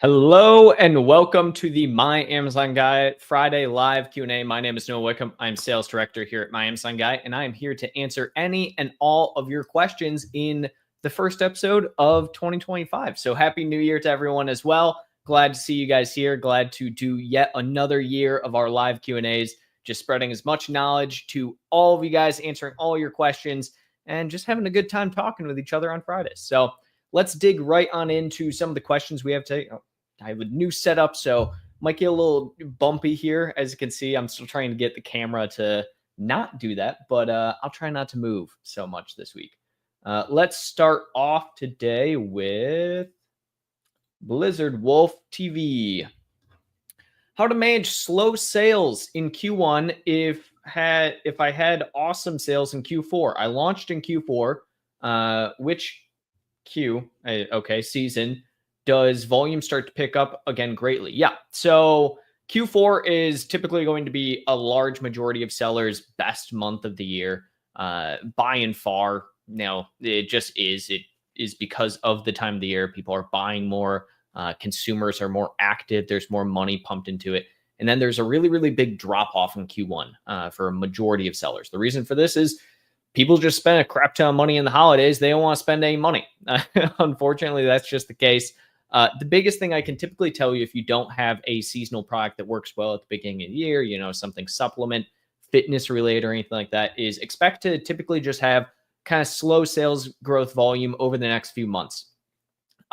Hello and welcome to the My Amazon Guy Friday live Q&A. My name is Noah Wickham. I'm sales director here at My Amazon Guy, and I am here to answer any and all of your questions in the first episode of 2025. So happy New Year to everyone as well. Glad to see you guys here. Glad to do yet another year of our live Q&As, just spreading as much knowledge to all of you guys, answering all your questions, and just having a good time talking with each other on Fridays. So let's dig right on into some of the questions we have today. I have a new setup, so might get a little bumpy here. As you can see, I'm still trying to get the camera to not do that, but I'll try not to move so much this week. Let's start off today with Blizzard Wolf TV. How to manage slow sales in Q1 if I had awesome sales in Q4. I launched in Q4. Which season does volume start to pick up again greatly? Yeah. So Q4 is typically going to be a large majority of sellers' best month of the year, by and far. Now, it just is. It is because of the time of the year. People are buying more. Consumers are more active. There's more money pumped into it. And then there's a really, really big drop off in Q1 for a majority of sellers. The reason for this is people just spend a crap ton of money in the holidays. They don't want to spend any money. Unfortunately, that's just the case. The biggest thing I can typically tell you if you don't have a seasonal product that works well at the beginning of the year, something supplement, fitness related or anything like that, is expect to typically just have kind of slow sales growth volume over the next few months.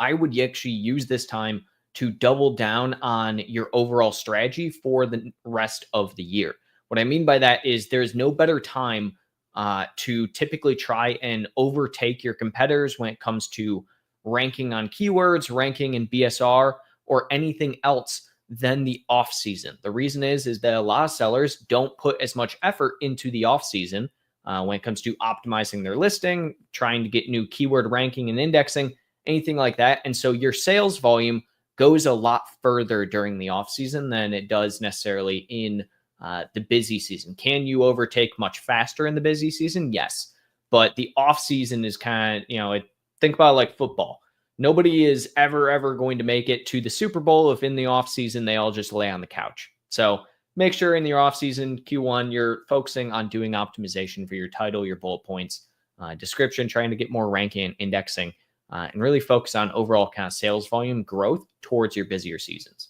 I would actually use this time to double down on your overall strategy for the rest of the year. What I mean by that is there's no better time to typically try and overtake your competitors when it comes to ranking on keywords, ranking in BSR, or anything else than the off season. The reason is that a lot of sellers don't put as much effort into the off season when it comes to optimizing their listing, trying to get new keyword ranking and indexing, anything like that. And so your sales volume goes a lot further during the off season than it does necessarily in the busy season. Can you overtake much faster in the busy season? Yes. But the off season is kind of, think about it like football. Nobody is ever going to make it to the Super Bowl if in the off season they all just lay on the couch. So make sure in your off season Q1 you're focusing on doing optimization for your title, your bullet points, description, trying to get more ranking and indexing, and really focus on overall kind of sales volume growth towards your busier seasons.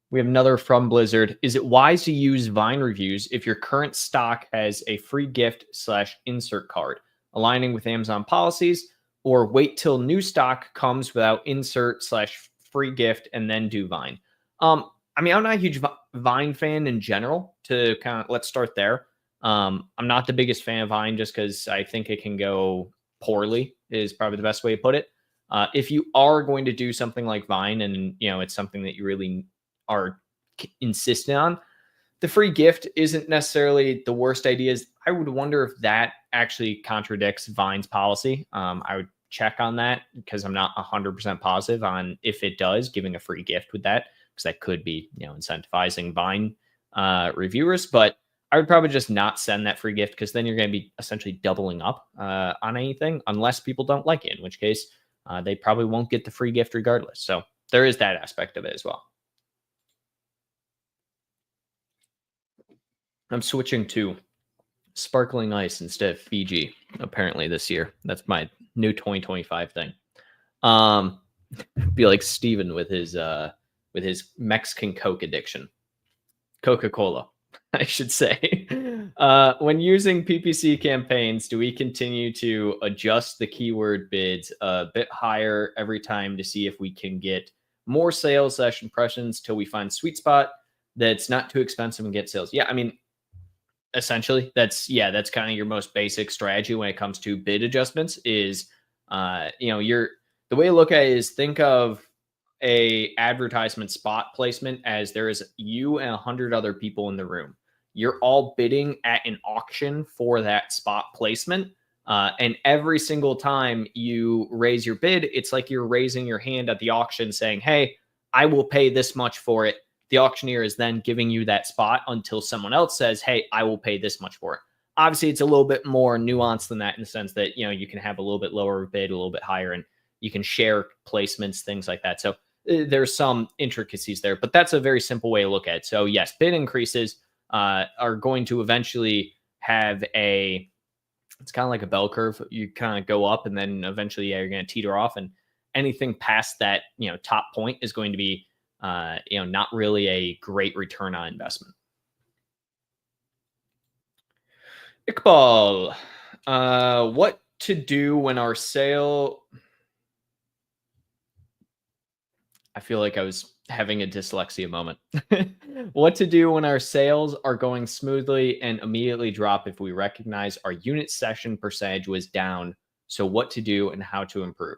We have another from Blizzard. Is it wise to use Vine reviews if your current stock has a free gift/insert card, aligning with Amazon policies, or wait till new stock comes without insert/free gift and then do Vine? I'm not a huge Vine fan in general. Let's start there. I'm not the biggest fan of Vine just because I think it can go poorly is probably the best way to put it. If you are going to do something like Vine and it's something that you really are insistent on, the free gift isn't necessarily the worst ideas. I would wonder if that actually contradicts Vine's policy. I would check on that because I'm not 100% positive on if it does, giving a free gift with that, because that could be incentivizing Vine reviewers. But I would probably just not send that free gift because then you're going to be essentially doubling up on anything unless people don't like it, in which case they probably won't get the free gift regardless. So there is that aspect of it as well. I'm switching to sparkling ice instead of Fiji, apparently this year. That's my new 2025 thing. Be like Steven with his Mexican Coke addiction. Coca-Cola, I should say. When using PPC campaigns, do we continue to adjust the keyword bids a bit higher every time to see if we can get more sales/impressions till we find sweet spot that's not too expensive and get sales? Yeah, essentially that's kind of your most basic strategy when it comes to bid adjustments is the way to look at it is think of a advertisement spot placement as there is you and 100 other people in the room. You're all bidding at an auction for that spot placement, and every single time you raise your bid, it's like you're raising your hand at the auction saying, hey, I will pay this much for it. The auctioneer is then giving you that spot until someone else says, hey, I will pay this much for it. Obviously, it's a little bit more nuanced than that in the sense that, you can have a little bit lower bid, a little bit higher, and You can share placements, things like that. So there's some intricacies there, but that's a very simple way to look at it. So yes, bid increases are going to eventually have it's kind of like a bell curve. You kind of go up and then eventually you're going to teeter off, and anything past that, top point is going to be, not really a great return on investment. Iqbal, what to do when our sale... I feel like I was having a dyslexia moment. What to do when our sales are going smoothly and immediately drop if we recognize our unit session percentage was down. So what to do and how to improve.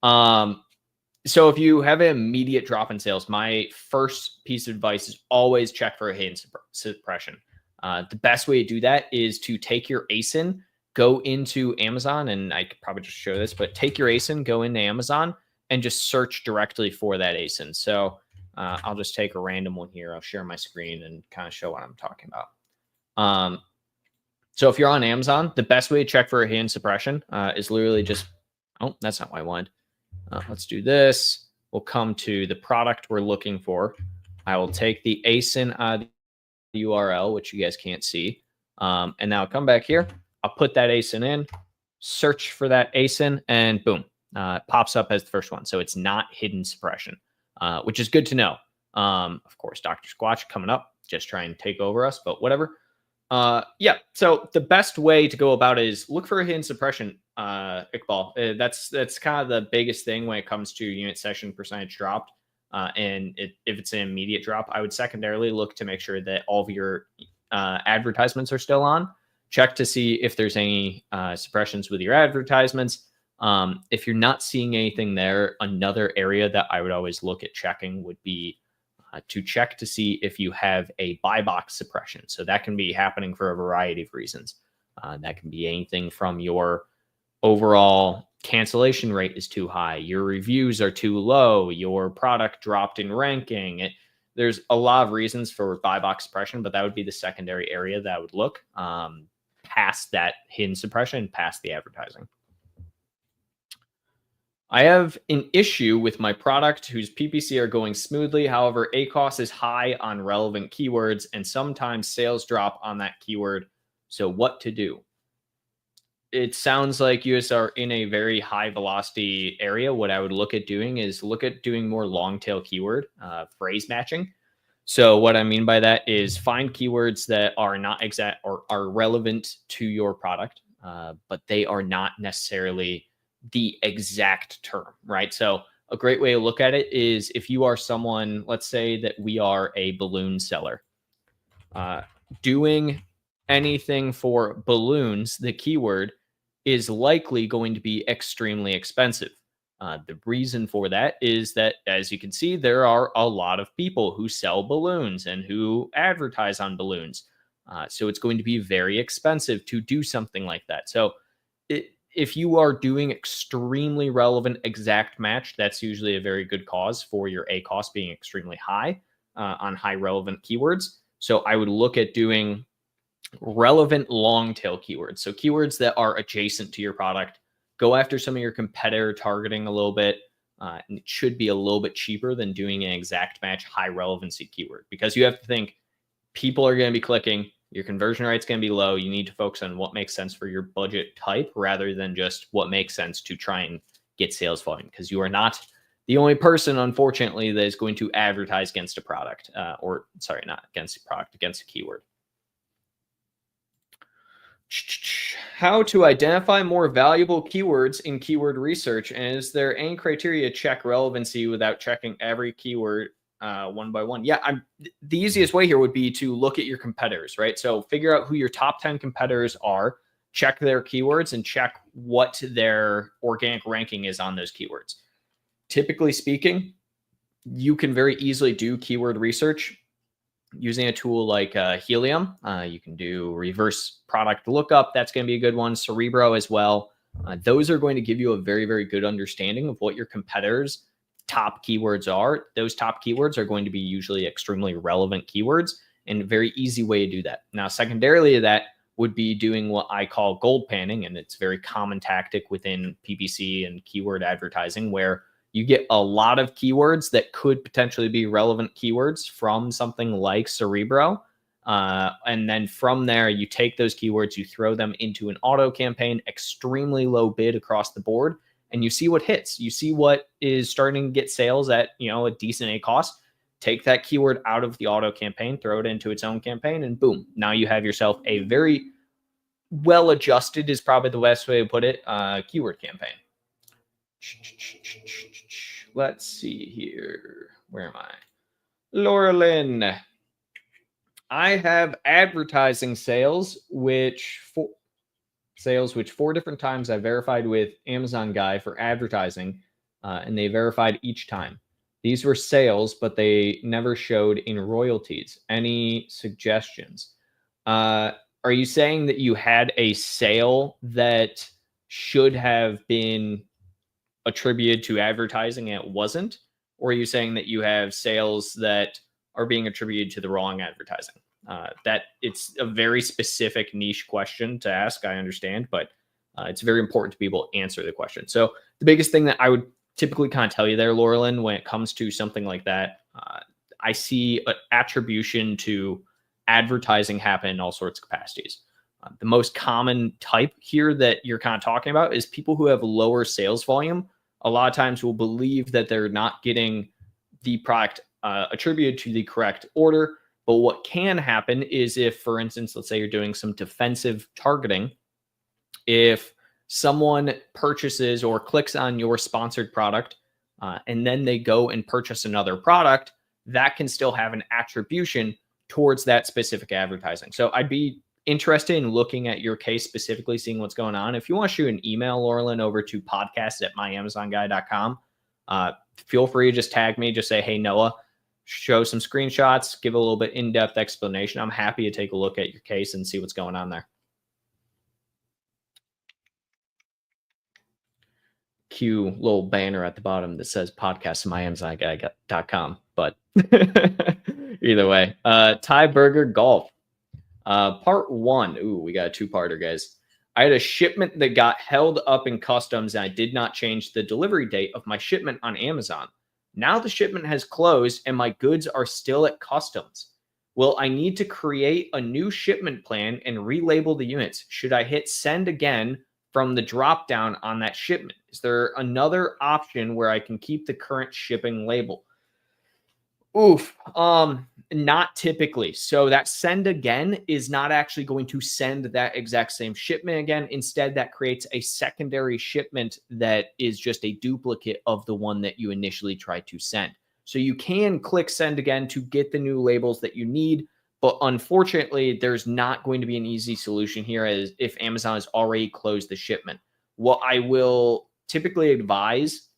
So if you have an immediate drop in sales, my first piece of advice is always check for a hidden suppression. The best way to do that is to take your ASIN, go into Amazon, and I could probably just show this, but take your ASIN, go into Amazon, and just search directly for that ASIN. So I'll just take a random one here. I'll share my screen and kind of show what I'm talking about. So if you're on Amazon, the best way to check for a hidden suppression is literally just, oh, that's not what I wanted. Let's do this. We'll come to the product we're looking for. I will take the ASIN the URL, which you guys can't see. And now I'll come back here. I'll put that ASIN in, search for that ASIN, and boom. It pops up as the first one. So it's not hidden suppression, which is good to know. Of course, Dr. Squatch coming up, just trying to take over us, but whatever. Yeah, so the best way to go about it is look for a hidden suppression, Iqbal. That's kind of the biggest thing when it comes to unit session percentage dropped. And if it's an immediate drop, I would secondarily look to make sure that all of your advertisements are still on. Check to see if there's any suppressions with your advertisements. If you're not seeing anything there, another area that I would always look at checking would be to check to see if you have a buy box suppression. So that can be happening for a variety of reasons. That can be anything from your overall cancellation rate is too high, your reviews are too low, your product dropped in ranking. There's a lot of reasons for buy box suppression, but that would be the secondary area that I would look past that hidden suppression, past the advertising. I have an issue with my product whose PPC are going smoothly. However, ACOS is high on relevant keywords and sometimes sales drop on that keyword. So what to do? It sounds like you are in a very high velocity area. What I would look at doing is look at doing more long tail keyword phrase matching. So what I mean by that is find keywords that are not exact or are relevant to your product, but they are not necessarily the exact term, right? So a great way to look at it is if you are someone, let's say that we are a balloon seller, doing anything for balloons, the keyword is likely going to be extremely expensive. The reason for that is that, as you can see, there are a lot of people who sell balloons and who advertise on balloons. So it's going to be very expensive to do something like that. So if you are doing extremely relevant exact match, that's usually a very good cause for your ACOS being extremely high on high relevant keywords. So I would look at doing relevant long tail keywords. So keywords that are adjacent to your product. Go after some of your competitor targeting a little bit. And it should be a little bit cheaper than doing an exact match high relevancy keyword, because you have to think people are going to be clicking. Your conversion rate's going to be low. You need to focus on what makes sense for your budget type rather than just what makes sense to try and get sales volume, because you are not the only person, unfortunately, that is going to advertise against a product or sorry, not against a product, against a keyword. How to identify more valuable keywords in keyword research, and is there any criteria to check relevancy without checking every keyword one by one? Yeah, the easiest way here would be to look at your competitors, right? So figure out who your top 10 competitors are, check their keywords, and check what their organic ranking is on those keywords. Typically speaking, you can very easily do keyword research using a tool like Helium. You can do reverse product lookup. That's going to be a good one. Cerebro as well. Those are going to give you a very, very good understanding of what your competitors' top keywords are. Those top keywords are going to be usually extremely relevant keywords, and a very easy way to do that. Now, secondarily to that, would be doing what I call gold panning. And it's a very common tactic within PPC and keyword advertising, where you get a lot of keywords that could potentially be relevant keywords from something like Cerebro. And then from there, you take those keywords, you throw them into an auto campaign, extremely low bid across the board, and you see what hits. You see what is starting to get sales at, a decent ACOS. Take that keyword out of the auto campaign, throw it into its own campaign, and boom, now you have yourself a very well-adjusted, is probably the best way to put it, keyword campaign. Let's see here. Where am I? Laura Lynn. I have advertising sales, which 4 different times I verified with Amazon Guy for advertising, and they verified each time. These were sales, but they never showed in royalties. Any suggestions? Are you saying that you had a sale that should have been attributed to advertising and it wasn't? Or are you saying that you have sales that are being attributed to the wrong advertising? That it's a very specific niche question to ask, I understand, but it's very important to be able to answer the question. So the biggest thing that I would typically kind of tell you there, Laurelyn, when it comes to something like that, I see an attribution to advertising happen in all sorts of capacities. The most common type here that you're kind of talking about is people who have lower sales volume. A lot of times will believe that they're not getting the product attributed to the correct order. But what can happen is if, for instance, let's say you're doing some defensive targeting, if someone purchases or clicks on your sponsored product and then they go and purchase another product, that can still have an attribution towards that specific advertising. So I'd be interested in looking at your case specifically, seeing what's going on. If you want to shoot an email, Laurelyn, over to podcast@myamazonguy.com, feel free to just tag me, just say, hey, Noah, show some screenshots, give a little bit in-depth explanation. I'm happy to take a look at your case and see what's going on there. Cue little banner at the bottom that says podcast@myamazonguy.com. But either way, Thai Burger Golf. Part 1. Ooh, we got a 2-parter, guys. I had a shipment that got held up in customs, and I did not change the delivery date of my shipment on Amazon. Now the shipment has closed and my goods are still at customs. Will I need to create a new shipment plan and relabel the units? Should I hit send again from the drop down on that shipment? Is there another option where I can keep the current shipping label? Oof. Not typically. So that send again is not actually going to send that exact same shipment again. Instead, that creates a secondary shipment that is just a duplicate of the one that you initially tried to send. So you can click send again to get the new labels that you need. But unfortunately, there's not going to be an easy solution here as if Amazon has already closed the shipment. What I will typically advise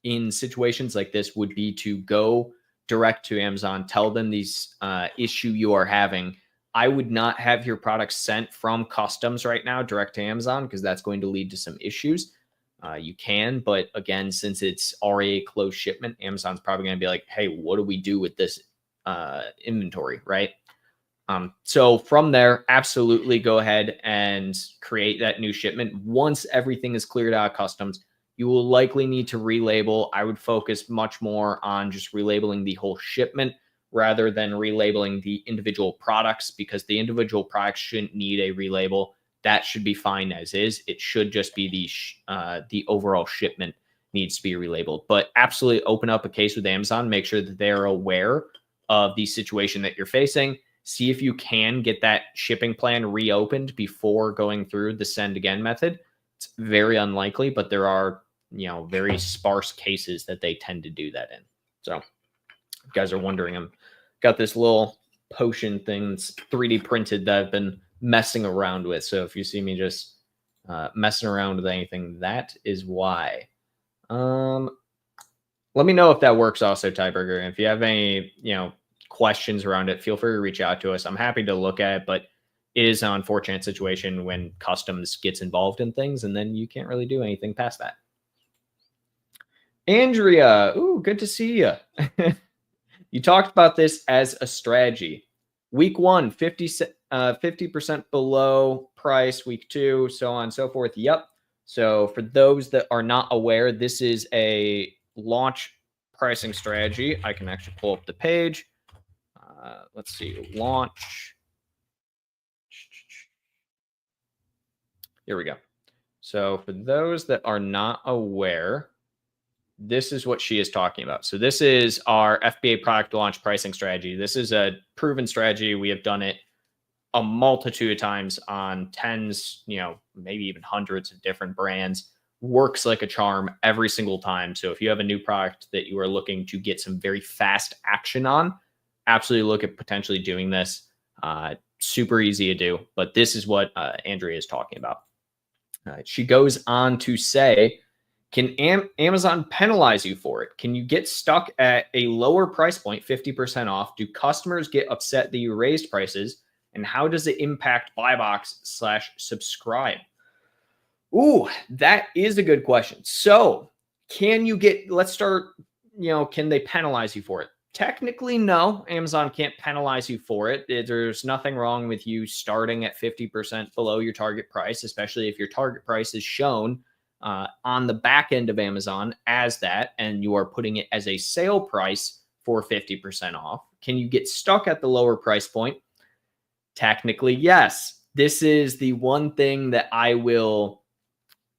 in situations like this would be to go direct to Amazon, tell them these issue you are having. I would not have your products sent from customs right now direct to Amazon because that's going to lead to some issues. You can, but again, since it's already a closed shipment, Amazon's probably going to be like, hey, what do we do with this inventory, right? So from there, absolutely go ahead and create that new shipment. Once everything is cleared out of customs, you will likely need to relabel. I would focus much more on just relabeling the whole shipment rather than relabeling the individual products, because the individual products shouldn't need a relabel. That should be fine as is. It should just be the overall shipment needs to be relabeled. But absolutely open up a case with Amazon. Make sure that they're aware of the situation that you're facing. See if you can get that shipping plan reopened before going through the send again method. It's very unlikely, but there are, very sparse cases that they tend to do that in. So if you guys are wondering, I'm got this little potion thing that's 3D printed that I've been messing around with. So if you see me just messing around with anything, that is why. Let me know if that works also, Tyburger. And if you have any, questions around it, feel free to reach out to us. I'm happy to look at it, but it is an unfortunate situation when customs gets involved in things, and then you can't really do anything past that. Andrea, ooh, good to see you. You talked about this as a strategy. Week 1, 50% below price, week 2, so on and so forth. Yep. So for those that are not aware, this is a launch pricing strategy. I can actually pull up the page. Let's see, launch. Here we go. So for those that are not aware, this is what she is talking about. So this is our FBA product launch pricing strategy. This is a proven strategy. We have done it a multitude of times on tens, maybe even hundreds of different brands. Works like a charm every single time. So if you have a new product that you are looking to get some very fast action on, absolutely look at potentially doing this. Super easy to do, but this is what Andrea is talking about. She goes on to say, can Amazon penalize you for it? Can you get stuck at a lower price point, 50% off? Do customers get upset that you raised prices? And how does it impact buy box / subscribe? Ooh, that is a good question. So let's start, can they penalize you for it? Technically, no. Amazon can't penalize you for it. There's nothing wrong with you starting at 50% below your target price, especially if your target price is shown on the back end of Amazon as that, and you are putting it as a sale price for 50% off. Can you get stuck at the lower price point? Technically, yes. This is the one thing that I will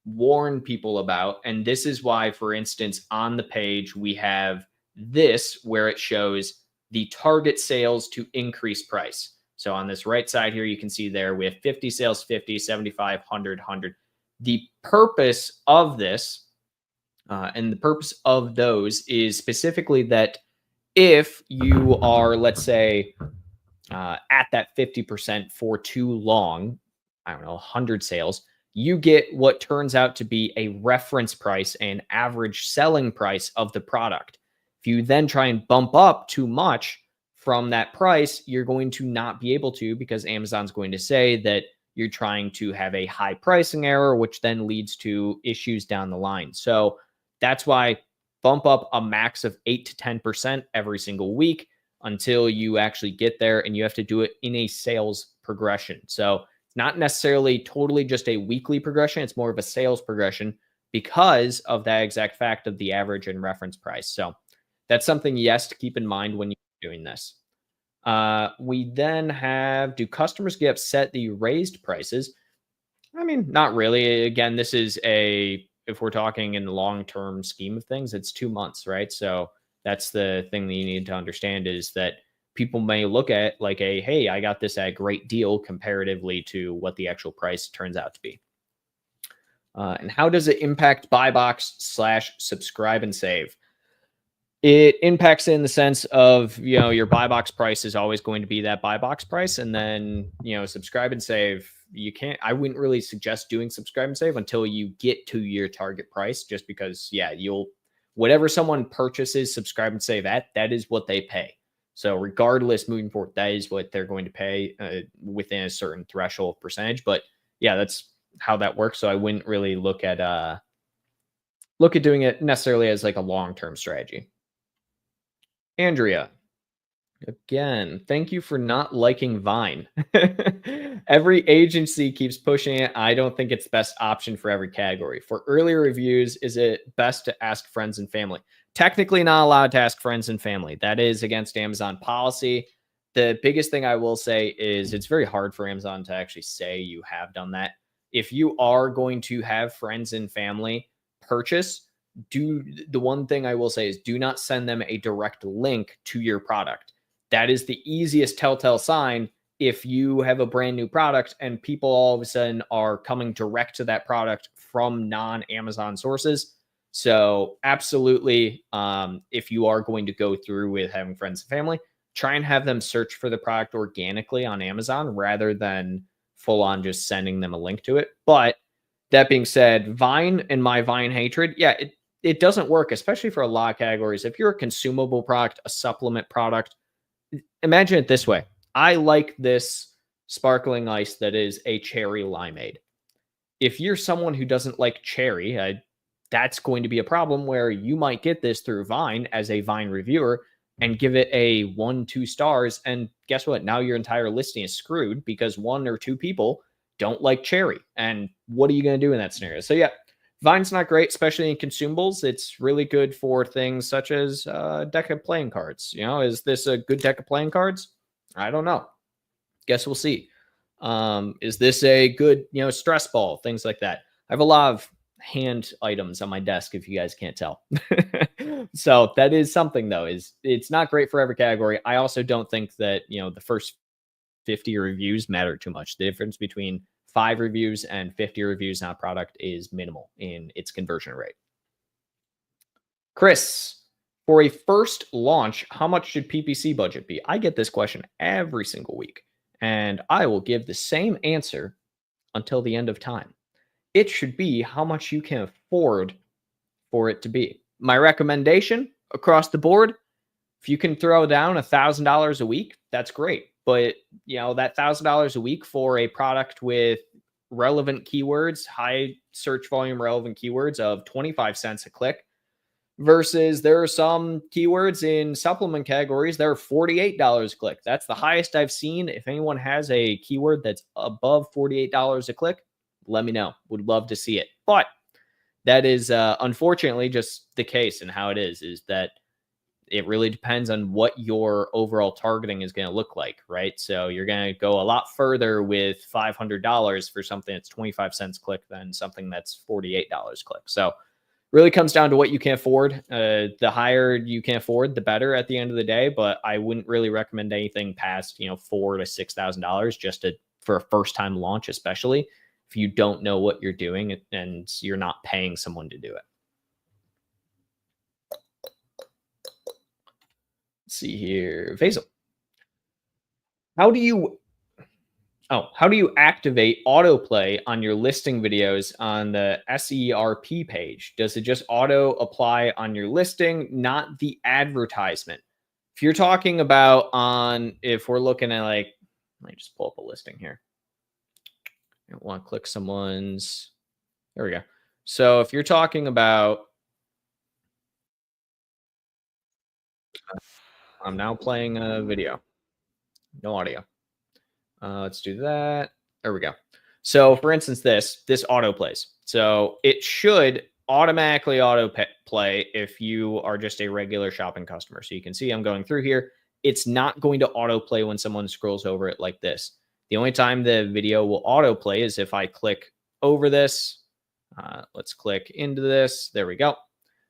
warn people about. And this is why, for instance, on the page, we have this where it shows the target sales to increase price. So on this right side here, you can see there we have 50 sales, 50, 75, 100, 100. The purpose of this and the purpose of those is specifically that if you are, let's say, at that 50% for too long, I don't know, 100 sales, you get what turns out to be a reference price and average selling price of the product. If you then try and bump up too much from that price, you're going to not be able to, because Amazon's going to say that you're trying to have a high pricing error, which then leads to issues down the line. So that's why bump up a max of 8 to 10% every single week until you actually get there, and you have to do it in a sales progression. So it's not necessarily totally just a weekly progression. It's more of a sales progression because of that exact fact of the average and reference price. So that's something, yes, to keep in mind when you're doing this. We then have, do customers get upset that you raised prices? I mean, not really. Again, this is if we're talking in the long-term scheme of things, it's 2 months, right? So that's the thing that you need to understand, is that people may look at like hey, I got this at a great deal comparatively to what the actual price turns out to be. And how does it impact buy box / subscribe and save? It impacts it in the sense of, your buy box price is always going to be that buy box price. And then, subscribe and save, I wouldn't really suggest doing subscribe and save until you get to your target price, just because, whatever someone purchases subscribe and save at, that is what they pay. So regardless, moving forward, that is what they're going to pay within a certain threshold percentage. But yeah, that's how that works. So I wouldn't really look at doing it necessarily as like a long-term strategy. Andrea, again, thank you for not liking Vine. Every agency keeps pushing it. I don't think it's the best option for every category. For earlier reviews, is it best to ask friends and family? Technically not allowed to ask friends and family. That is against Amazon policy. The biggest thing I will say is it's very hard for Amazon to actually say you have done that. If you are going to have friends and family purchase, the one thing I will say is do not send them a direct link to your product. That is the easiest telltale sign. If you have a brand new product and people all of a sudden are coming direct to that product from non-Amazon sources. So absolutely, if you are going to go through with having friends and family, try and have them search for the product organically on Amazon rather than full on just sending them a link to it. But that being said, Vine and my Vine hatred, it doesn't work, especially for a lot of categories. If you're a consumable product, a supplement product, imagine it this way. I like this sparkling ice that is a cherry limeade. If you're someone who doesn't like cherry, that's going to be a problem where you might get this through Vine as a Vine reviewer. and give it a 1-2 stars. And guess what? Now your entire listing is screwed because 1 or 2 people don't like cherry. And what are you going to do in that scenario? So yeah, Vine's not great, especially in consumables. It's really good for things such as a deck of playing cards. Is this a good deck of playing cards? I don't know. Guess we'll see. Is this a good, stress ball? Things like that. I have a lot of hand items on my desk, if you guys can't tell. So that is something, though, is it's not great for every category. I also don't think that, the first 50 reviews matter too much. The difference between 5 reviews and 50 reviews on a product is minimal in its conversion rate. Chris, for a first launch, how much should PPC budget be? I get this question every single week, and I will give the same answer until the end of time. It should be how much you can afford for it to be. My recommendation across the board, if you can throw down $1,000 a week, that's great. But, that $1,000 a week for a product with relevant keywords, high search volume relevant keywords of 25 cents a click, versus there are some keywords in supplement categories that are $48 a click. That's the highest I've seen. If anyone has a keyword that's above $48 a click, let me know. Would love to see it. But that is unfortunately just the case, and how it is that it really depends on what your overall targeting is going to look like, right? So you're going to go a lot further with $500 for something that's 25 cents click than something that's $48 click. So really comes down to what you can afford. The higher you can afford, the better at the end of the day. But I wouldn't really recommend anything past, $4,000 to $6,000 just for a first time launch, especially if you don't know what you're doing and you're not paying someone to do it. Let's see here, Faisal. How do you activate autoplay on your listing videos on the SERP page? Does it just auto apply on your listing, not the advertisement? If you're talking about if we're looking at let me just pull up a listing here. I want to click someone's, there we go. So if you're talking about, I'm now playing a video, no audio. Let's do that. There we go. So for instance, this auto plays. So it should automatically auto play if you are just a regular shopping customer. So you can see I'm going through here. It's not going to auto play when someone scrolls over it like this. The only time the video will auto play is if I click over this. Let's click into this. There we go.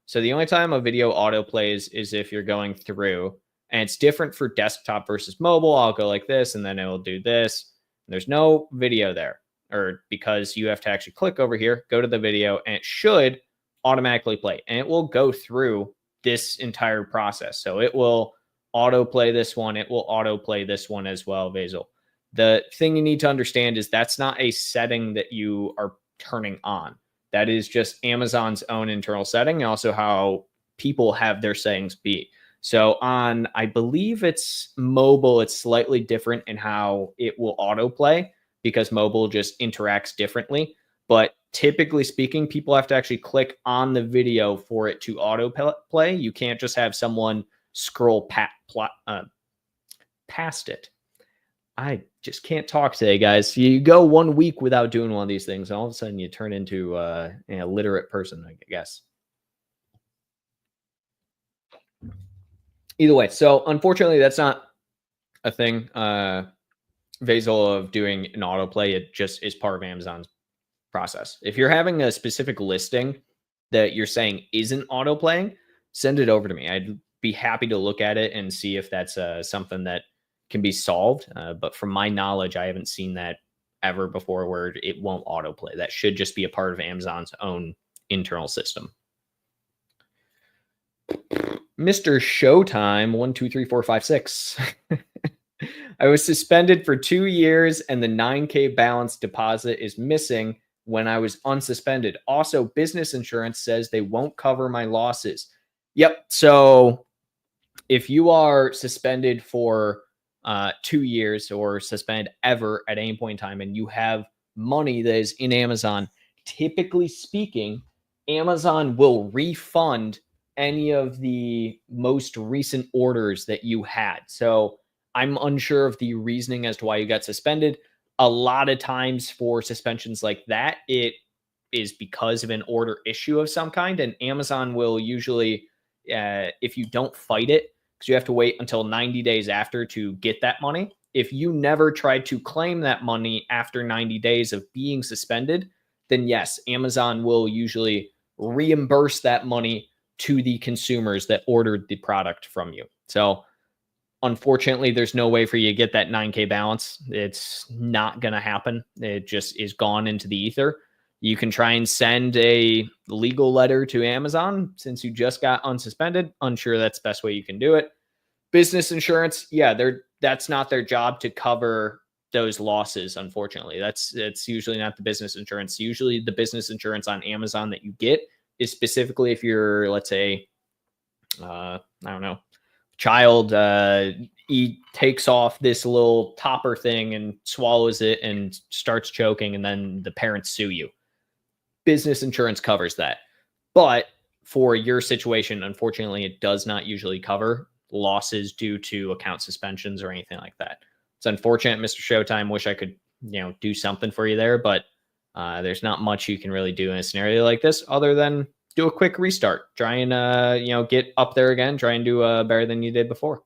So the only time a video auto plays is if you're going through. And it's different for desktop versus mobile. I'll go like this, and then it will do this. There's no video there, or because you have to actually click over here, go to the video, and it should automatically play. And it will go through this entire process. So it will autoplay this one. It will autoplay this one as well, Basil. The thing you need to understand is that's not a setting that you are turning on. That is just Amazon's own internal setting, and also how people have their settings be. So on, I believe it's mobile, it's slightly different in how it will autoplay because mobile just interacts differently. But typically speaking, people have to actually click on the video for it to autoplay. You can't just have someone scroll past it. I just can't talk today, guys. You go 1 week without doing one of these things, and all of a sudden you turn into an illiterate person, I guess. Either way, so unfortunately, that's not a thing, Vasil, of doing an autoplay. It just is part of Amazon's process. If you're having a specific listing that you're saying isn't autoplaying, send it over to me. I'd be happy to look at it and see if that's something that can be solved. But from my knowledge, I haven't seen that ever before where it won't autoplay. That should just be a part of Amazon's own internal system. Mr. Showtime 1234556. I was suspended for 2 years and the 9K balance deposit is missing when I was unsuspended. Also, business insurance says they won't cover my losses. Yep. So if you are suspended for 2 years or suspended ever at any point in time and you have money that is in Amazon, typically speaking, Amazon will refund any of the most recent orders that you had. So I'm unsure of the reasoning as to why you got suspended. A lot of times for suspensions like that, it is because of an order issue of some kind, and Amazon will usually, if you don't fight it, because you have to wait until 90 days after to get that money. If you never tried to claim that money after 90 days of being suspended, then yes, Amazon will usually reimburse that money to the consumers that ordered the product from you. So unfortunately, there's no way for you to get that 9K balance. It's not going to happen. It just is gone into the ether. You can try and send a legal letter to Amazon since you just got unsuspended. Unsure that's the best way you can do it. Business insurance, yeah, that's not their job to cover those losses, unfortunately. It's usually not the business insurance. Usually the business insurance on Amazon that you get is specifically if you're, let's say, I don't know, child, he takes off this little topper thing and swallows it and starts choking, and then the parents sue you. Business insurance covers that. But for your situation, unfortunately, it does not usually cover losses due to account suspensions or anything like that. It's unfortunate, Mr. Showtime. Wish I could, do something for you there, but there's not much you can really do in a scenario like this other than do a quick restart. Try and, get up there again. Try and do better than you did before.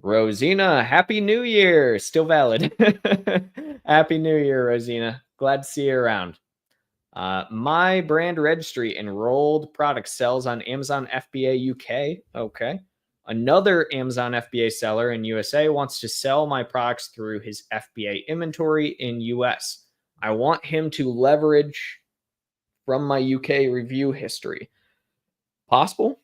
Rosina, Happy New Year. Still valid. Happy New Year, Rosina. Glad to see you around. My brand registry enrolled product sells on Amazon FBA UK. Okay. Another Amazon FBA seller in USA wants to sell my products through his FBA inventory in US. I want him to leverage from my UK review history. Possible?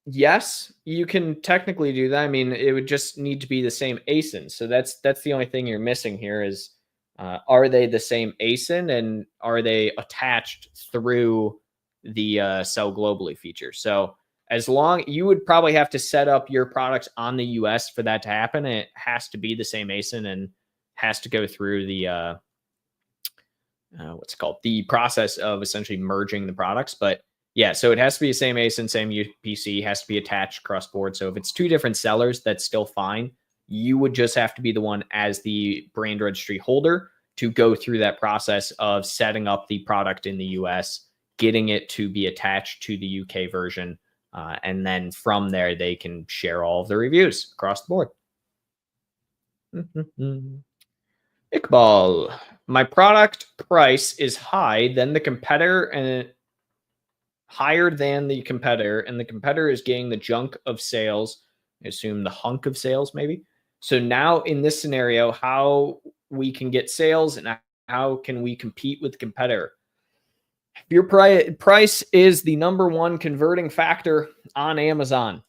Yes, you can technically do that. I mean, it would just need to be the same ASIN. So that's the only thing you're missing here is are they the same ASIN and are they attached through the sell globally feature? So as long you would probably have to set up your products on the US for that to happen. And it has to be the same ASIN and has to go through the what's it called, the process of essentially merging the products. But yeah, so it has to be the same ASIN, same UPC, has to be attached cross board. So if it's two different sellers, that's still fine. You would just have to be the one as the brand registry holder to go through that process of setting up the product in the US, getting it to be attached to the UK version. And then from there, they can share all of the reviews across the board. Iqbal, my product price is higher than the competitor, and the competitor is getting the junk of sales. I assume the hunk of sales, maybe. So now in this scenario, how we can get sales and how can we compete with the competitor? If your price is the number one converting factor on Amazon,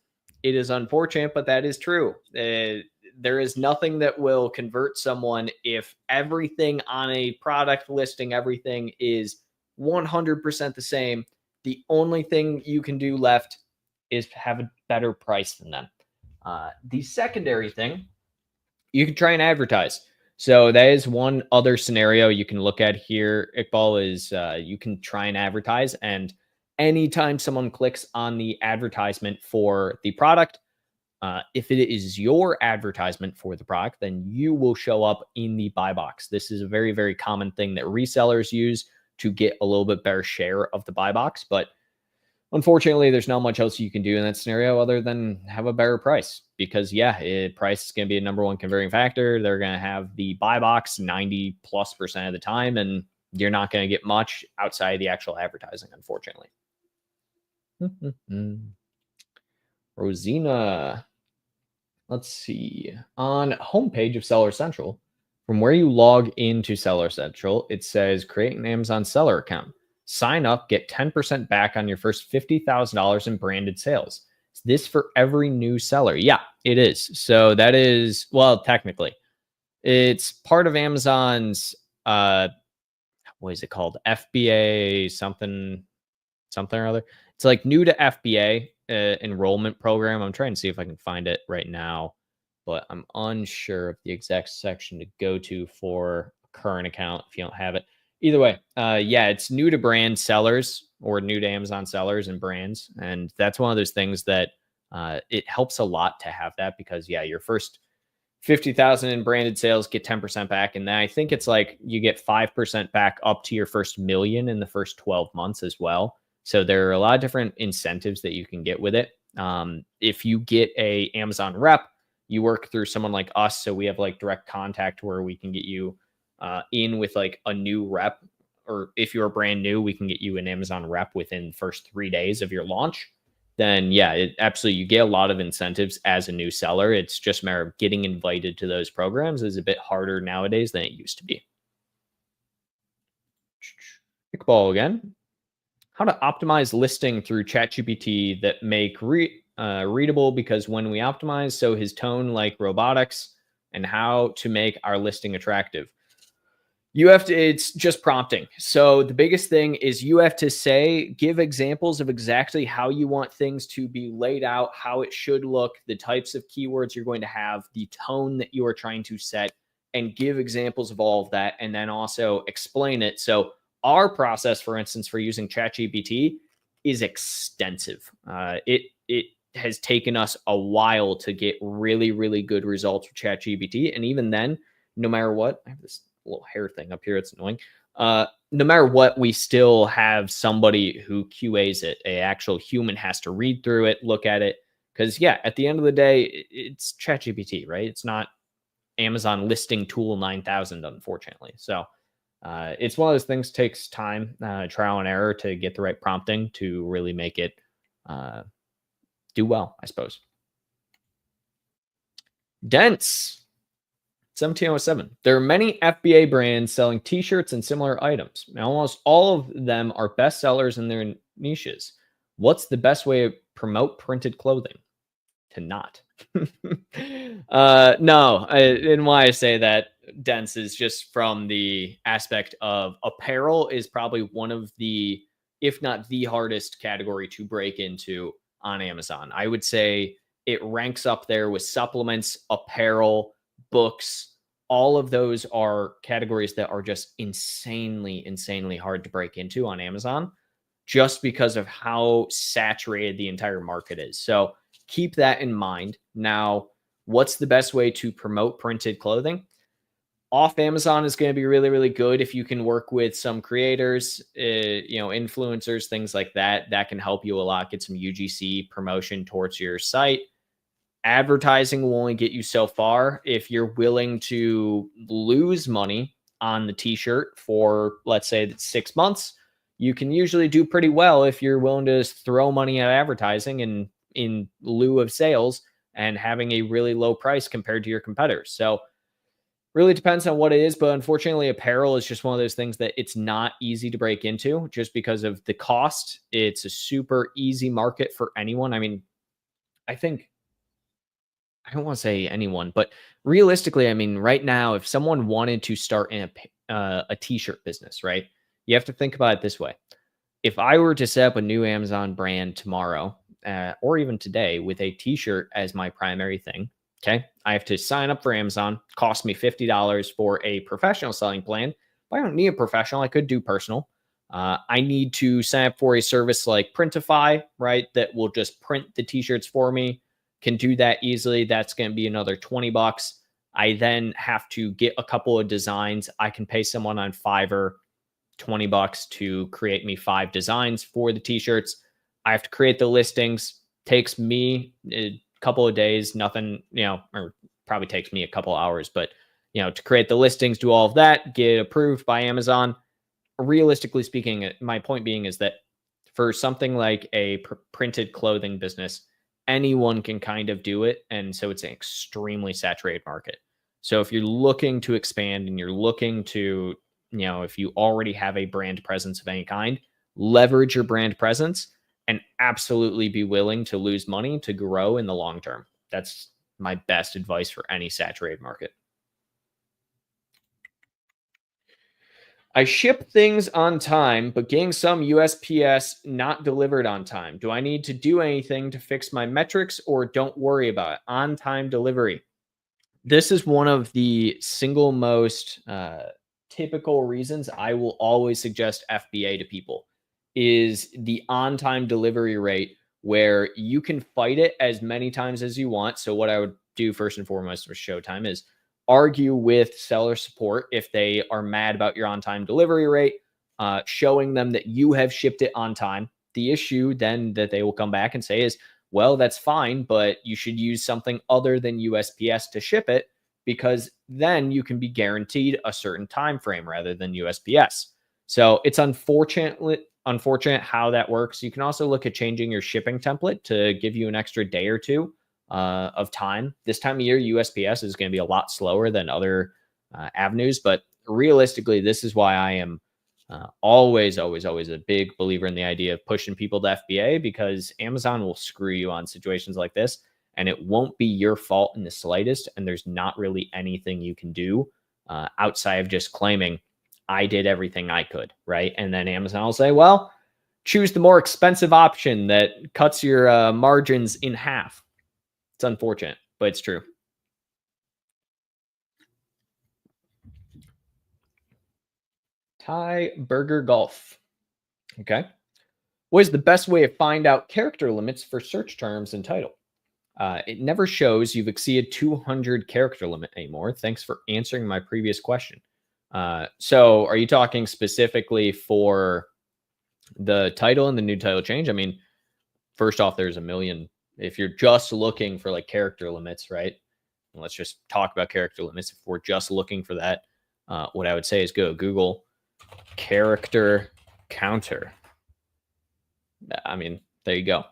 it is unfortunate, but that is true. There is nothing that will convert someone if everything on a product listing, everything is 100% the same. The only thing you can do left is have a better price than them. The secondary thing, you can try and advertise. So that is one other scenario you can look at here, Iqbal, is you can try and advertise. And anytime someone clicks on the advertisement for the product, if it is your advertisement for the product, then you will show up in the buy box. This is a very, very common thing that resellers use to get a little bit better share of the buy box. But unfortunately, there's not much else you can do in that scenario other than have a better price because, price is going to be a number one converting factor. They're going to have the buy box 90+% of the time, and you're not going to get much outside of the actual advertising, unfortunately. Rosina, let's see. On homepage of Seller Central, from where you log into Seller Central, it says create an Amazon seller account. Sign up, get 10% back on your first $50,000 in branded sales. Is this for every new seller? Yeah, it is. So that is, well, technically, it's part of Amazon's, what is it called? FBA something or other. It's like new to FBA enrollment program. I'm trying to see if I can find it right now, but I'm unsure of the exact section to go to for a current account if you don't have it. Either way, yeah, it's new to brand sellers or new to Amazon sellers and brands, and that's one of those things that it helps a lot to have that because yeah, your first 50,000 in branded sales get 10% back, and then I think it's like you get 5% back up to your first million in the first 12 months as well. So there are a lot of different incentives that you can get with it. If you get a Amazon rep, you work through someone like us, so we have like direct contact where we can get you in with like a new rep, or if you're brand new, we can get you an Amazon rep within the first 3 days of your launch. Then yeah, it absolutely, you get a lot of incentives as a new seller. It's just a matter of getting invited to those programs is a bit harder nowadays than it used to be. Kickball again. How to optimize listing through ChatGPT that make readable, because when we optimize, so his tone like robotics, and how to make our listing attractive. You have to, it's just prompting. So the biggest thing is you have to say, give examples of exactly how you want things to be laid out, how it should look, the types of keywords you're going to have, the tone that you are trying to set, and give examples of all of that. And then also explain it. So our process, for instance, for using ChatGPT is extensive. It has taken us a while to get really, really good results with ChatGPT. And even then, no matter what, I have this little hair thing up here. It's annoying. No matter what, we still have somebody who QAs it. A actual human has to read through it, look at it. Because yeah, at the end of the day, it's ChatGPT, right? It's not Amazon listing tool 9000, unfortunately. So it's one of those things, takes time, trial and error to get the right prompting to really make it do well, I suppose. Dense. 1707. There are many FBA brands selling t-shirts and similar items. Almost all of them are best sellers in their niches. What's the best way to promote printed clothing? To not. No, and why I say that, dense, is just from the aspect of apparel is probably one of the, if not the hardest category to break into on Amazon. I would say it ranks up there with supplements, apparel, books. All of those are categories that are just insanely, insanely hard to break into on Amazon just because of how saturated the entire market is. So keep that in mind. Now, what's the best way to promote printed clothing? Off Amazon is going to be really, really good if you can work with some creators, influencers, things like that. That can help you a lot. Get some UGC promotion towards your site. Advertising will only get you so far. If you're willing to lose money on the t-shirt for, let's say, 6 months, you can usually do pretty well if you're willing to throw money at advertising and in lieu of sales and having a really low price compared to your competitors. So really depends on what it is, but unfortunately apparel is just one of those things that it's not easy to break into just because of the cost. It's a super easy market for anyone. I mean, I don't want to say anyone, but realistically, I mean, right now, if someone wanted to start in a t-shirt business, right, you have to think about it this way. If I were to set up a new Amazon brand tomorrow, or even today with a t-shirt as my primary thing, okay, I have to sign up for Amazon. Cost me $50 for a professional selling plan. But I don't need a professional. I could do personal. I need to sign up for a service like Printify, right, that will just print the t-shirts for me. Can do that easily. That's going to be another $20. I then have to get a couple of designs. I can pay someone on Fiverr $20 to create me 5 designs for the t-shirts. I have to create the listings. Takes me a couple of days, nothing, or probably takes me a couple hours, but to create the listings, do all of that, get approved by Amazon. Realistically speaking, my point being is that for something like a printed clothing business, anyone can kind of do it. And so it's an extremely saturated market. So if you're looking to expand and you're looking to, if you already have a brand presence of any kind, leverage your brand presence and absolutely be willing to lose money to grow in the long term. That's my best advice for any saturated market. I ship things on time, but getting some USPS not delivered on time. Do I need to do anything to fix my metrics, or don't worry about it? On time delivery. This is one of the single most typical reasons I will always suggest FBA to people is the on-time delivery rate, where you can fight it as many times as you want. So what I would do first and foremost for Showtime is argue with seller support if they are mad about your on-time delivery rate, showing them that you have shipped it on time. The issue then that they will come back and say is, well, that's fine, but you should use something other than USPS to ship it, because then you can be guaranteed a certain time frame rather than USPS. So it's unfortunate how that works. You can also look at changing your shipping template to give you an extra day or two of time. This time of year, USPS is going to be a lot slower than other avenues, but realistically, this is why I am always a big believer in the idea of pushing people to FBA, because Amazon will screw you on situations like this, and it won't be your fault in the slightest. And there's not really anything you can do outside of just claiming I did everything I could, right? And then Amazon will say, well, choose the more expensive option that cuts your margins in half. It's unfortunate, but it's true. Thai Burger Golf. Okay. What is the best way to find out character limits for search terms and title? It never shows you've exceeded 200 character limit anymore. Thanks for answering my previous question. So are you talking specifically for the title and the new title change? I mean, first off, there's a million. If you're just looking for like character limits, right? Let's just talk about character limits. If we're just looking for that, what I would say is go Google character counter. I mean, there you go.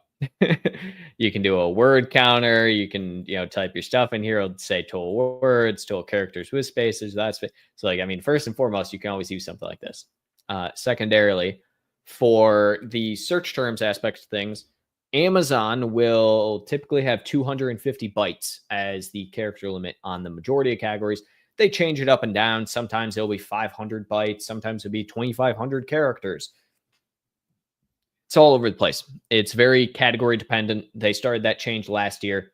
You can do a word counter. You can, type your stuff in here. It'll say total words, total characters with spaces. So like, I mean, first and foremost, you can always use something like this. Secondarily, for the search terms aspect of things, Amazon will typically have 250 bytes as the character limit on the majority of categories. They change it up and down. Sometimes it'll be 500 bytes. Sometimes it'll be 2,500 characters. It's all over the place. It's very category dependent. They started that change last year.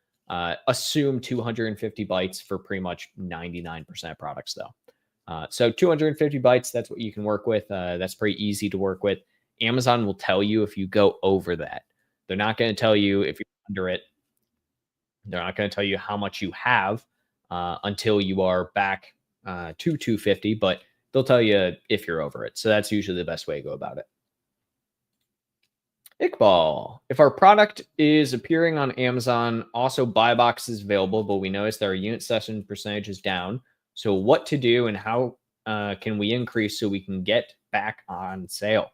Assume 250 bytes for pretty much 99% of products, though. So 250 bytes, that's what you can work with. That's pretty easy to work with. Amazon will tell you if you go over that. They're not going to tell you if you're under it. They're not going to tell you how much you have until you are back to 250, but they'll tell you if you're over it. So that's usually the best way to go about it. Iqbal, if our product is appearing on Amazon, also buy box is available, but we notice that our unit session percentage is down. So what to do and how can we increase so we can get back on sale?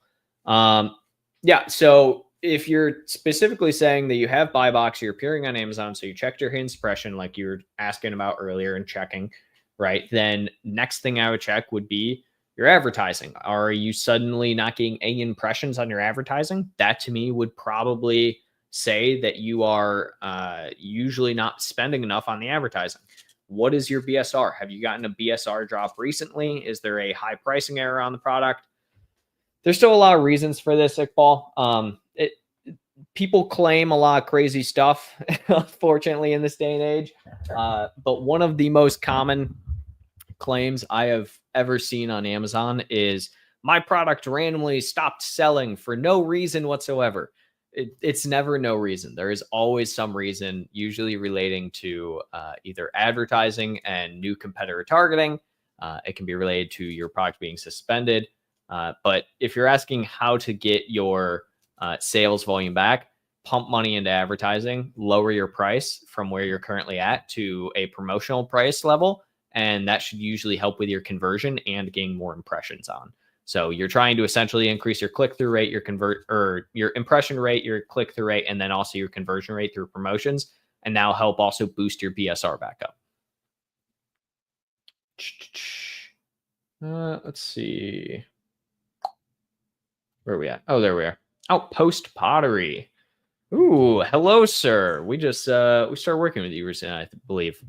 Yeah, so if you're specifically saying that you have buy box, you're appearing on Amazon, so you checked your hidden suppression like you were asking about earlier and checking, right? Then next thing I would check would be your advertising. Are you suddenly not getting any impressions on your advertising? That to me would probably say that you are usually not spending enough on the advertising. What is your BSR? Have you gotten a BSR drop recently? Is there a high pricing error on the product? There's still a lot of reasons for this, Iqbal. People claim a lot of crazy stuff, unfortunately, in this day and age. But one of the most common claims I have ever seen on Amazon is my product randomly stopped selling for no reason whatsoever. It's never no reason. There is always some reason, usually relating to either advertising and new competitor targeting. It can be related to your product being suspended. But if you're asking how to get your sales volume back, pump money into advertising, lower your price from where you're currently at to a promotional price level. And that should usually help with your conversion and getting more impressions on. So you're trying to essentially increase your click-through rate, your impression rate, your click-through rate, and then also your conversion rate through promotions. And that'll help also boost your BSR back up. Let's see. Where are we at? Oh, there we are. Outpost Pottery. Ooh, hello, sir. We just we started working with you recently, I believe.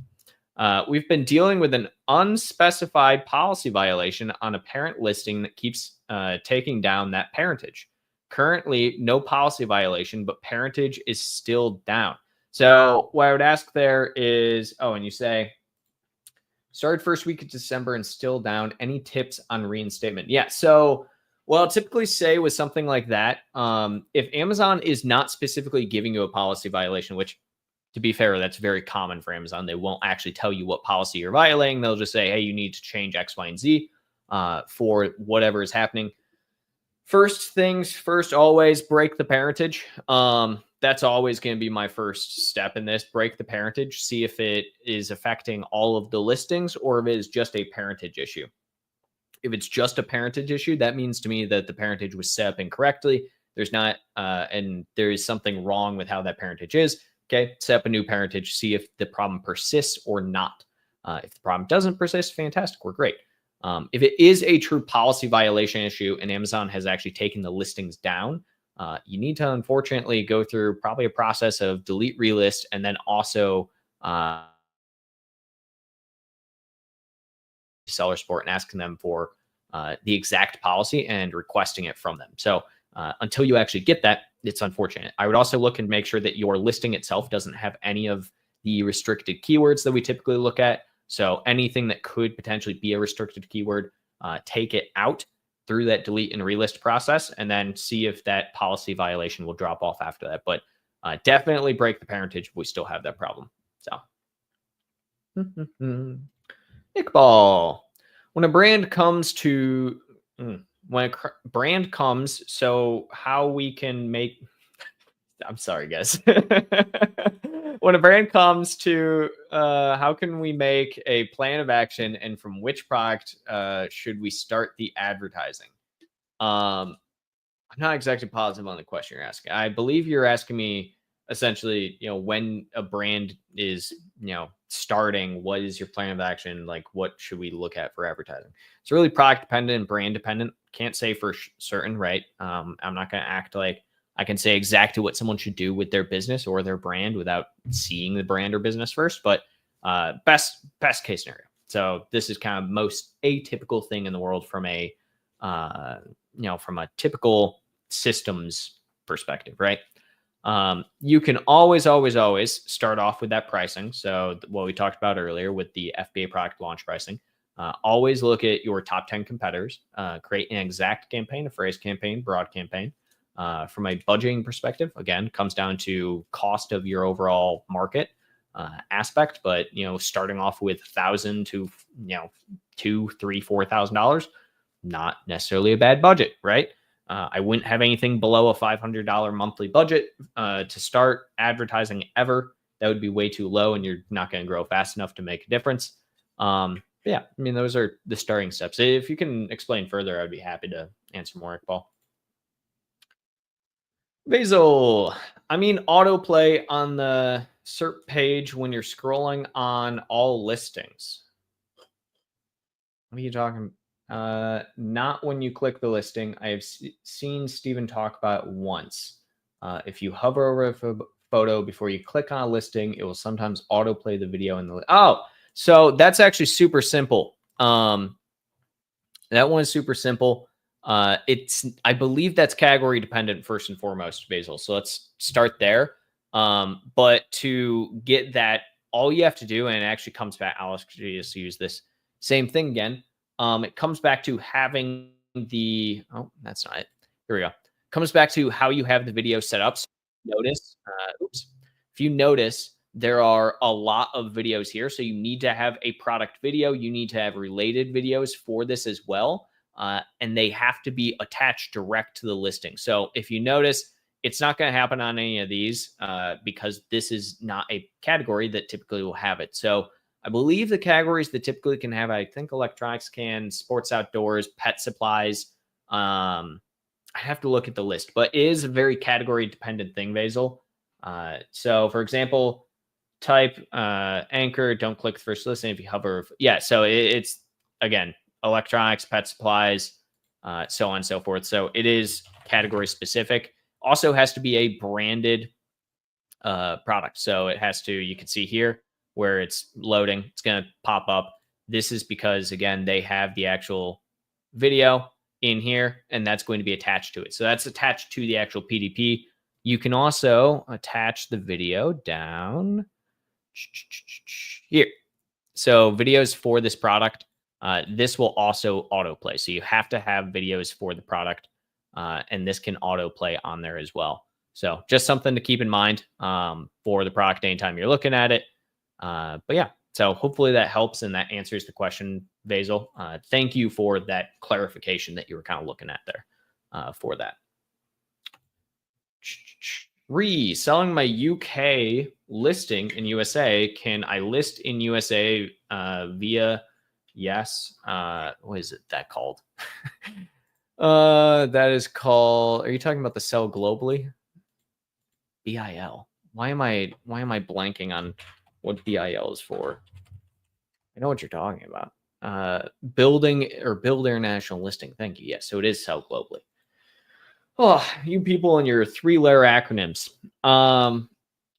We've been dealing with an unspecified policy violation on a parent listing that keeps taking down that parentage. Currently, no policy violation, but parentage is still down. So what I would ask there is, and you say, Started first week of December and still down. Any tips on reinstatement? Yeah. So what I'll typically say with something like that, if Amazon is not specifically giving you a policy violation, which to be fair, that's very common for Amazon. They won't actually tell you what policy you're violating. They'll just say, hey, you need to change X, Y, and Z for whatever is happening. First things first, always break the parentage. That's always going to be my first step in this. Break the parentage, see if it is affecting all of the listings or if it is just a parentage issue. If it's just a parentage issue, that means to me that the parentage was set up incorrectly. There's not, and there is something wrong with how that parentage is. Okay, set up a new parentage, see if the problem persists or not. If the problem doesn't persist, fantastic, we're great. If it is a true policy violation issue and Amazon has actually taken the listings down, you need to unfortunately go through probably a process of delete relist and then also seller support and asking them for the exact policy and requesting it from them. So until you actually get that, it's unfortunate. I would also look and make sure that your listing itself doesn't have any of the restricted keywords that we typically look at. So anything that could potentially be a restricted keyword, take it out through that delete and relist process, and then see if that policy violation will drop off after that. But definitely break the parentage if we still have that problem. So, Iqbal, when a brand comes to, so how we can make, I'm sorry, guys. When a brand comes to, how can we make a plan of action and from which product should we start the advertising? I'm not exactly positive on the question you're asking. I believe you're asking me essentially, when a brand is, starting, what is your plan of action? Like, what should we look at for advertising? It's really product dependent and brand dependent. Can't say for certain, right? I'm not going to act like I can say exactly what someone should do with their business or their brand without seeing the brand or business first, but best case scenario. So this is kind of most atypical thing in the world from a, from a typical systems perspective, right? You can always start off with that pricing. So what we talked about earlier with the FBA product launch pricing, always look at your top 10 competitors, create an exact campaign, a phrase campaign, broad campaign. From a budgeting perspective, again, comes down to cost of your overall market aspect, but starting off with $1,000 to $2,000, $3,000, $4,000, not necessarily a bad budget, right? I wouldn't have anything below a $500 monthly budget to start advertising ever. That would be way too low, and you're not going to grow fast enough to make a difference. Yeah, I mean, those are the starting steps. If you can explain further, I'd be happy to answer more, Paul. Basil, I mean, autoplay on the SERP page when you're scrolling on all listings. What are you talking? Not when you click the listing. I have seen Steven talk about it once. If you hover over a photo before you click on a listing, it will sometimes autoplay the video in the. Oh, so that's actually super simple. That one is super simple. I believe that's category dependent first and foremost, Basil. So let's start there. But to get that, all you have to do, and it actually comes back, I'll just use this same thing again. It comes back to having the, that's not it. Here we go. Comes back to how you have the video set up. So notice, if you notice, there are a lot of videos here. So you need to have a product video. You need to have related videos for this as well. And they have to be attached direct to the listing. So if you notice, it's not going to happen on any of these because this is not a category that typically will have it. So I believe the categories that typically can have, I think electronics can, sports outdoors, pet supplies. I have to look at the list, but it is a very category dependent thing, Basil. So for example, type anchor, don't click the first listing if you hover. Yeah, so it's, again, electronics, pet supplies, so on and so forth. So it is category specific. Also has to be a branded product. So it has to, you can see here where it's loading, it's going to pop up. This is because, again, they have the actual video in here, and that's going to be attached to it. So that's attached to the actual PDP. You can also attach the video down here. So videos for this product, this will also autoplay. So you have to have videos for the product, and this can autoplay on there as well. So just something to keep in mind for the product anytime you're looking at it. But yeah, so hopefully that helps and that answers the question, Basil. Thank you for that clarification that you were kind of looking at there for that. Selling my UK listing in USA. Can I list in USA via yes? What is it that called? That is called. Are you talking about the sell globally? BIL. Why am I blanking on what BIL is for? I know what you're talking about. Building or build international listing. Thank you. Yes, so it is sell globally. Oh, you people and your 3-letter acronyms.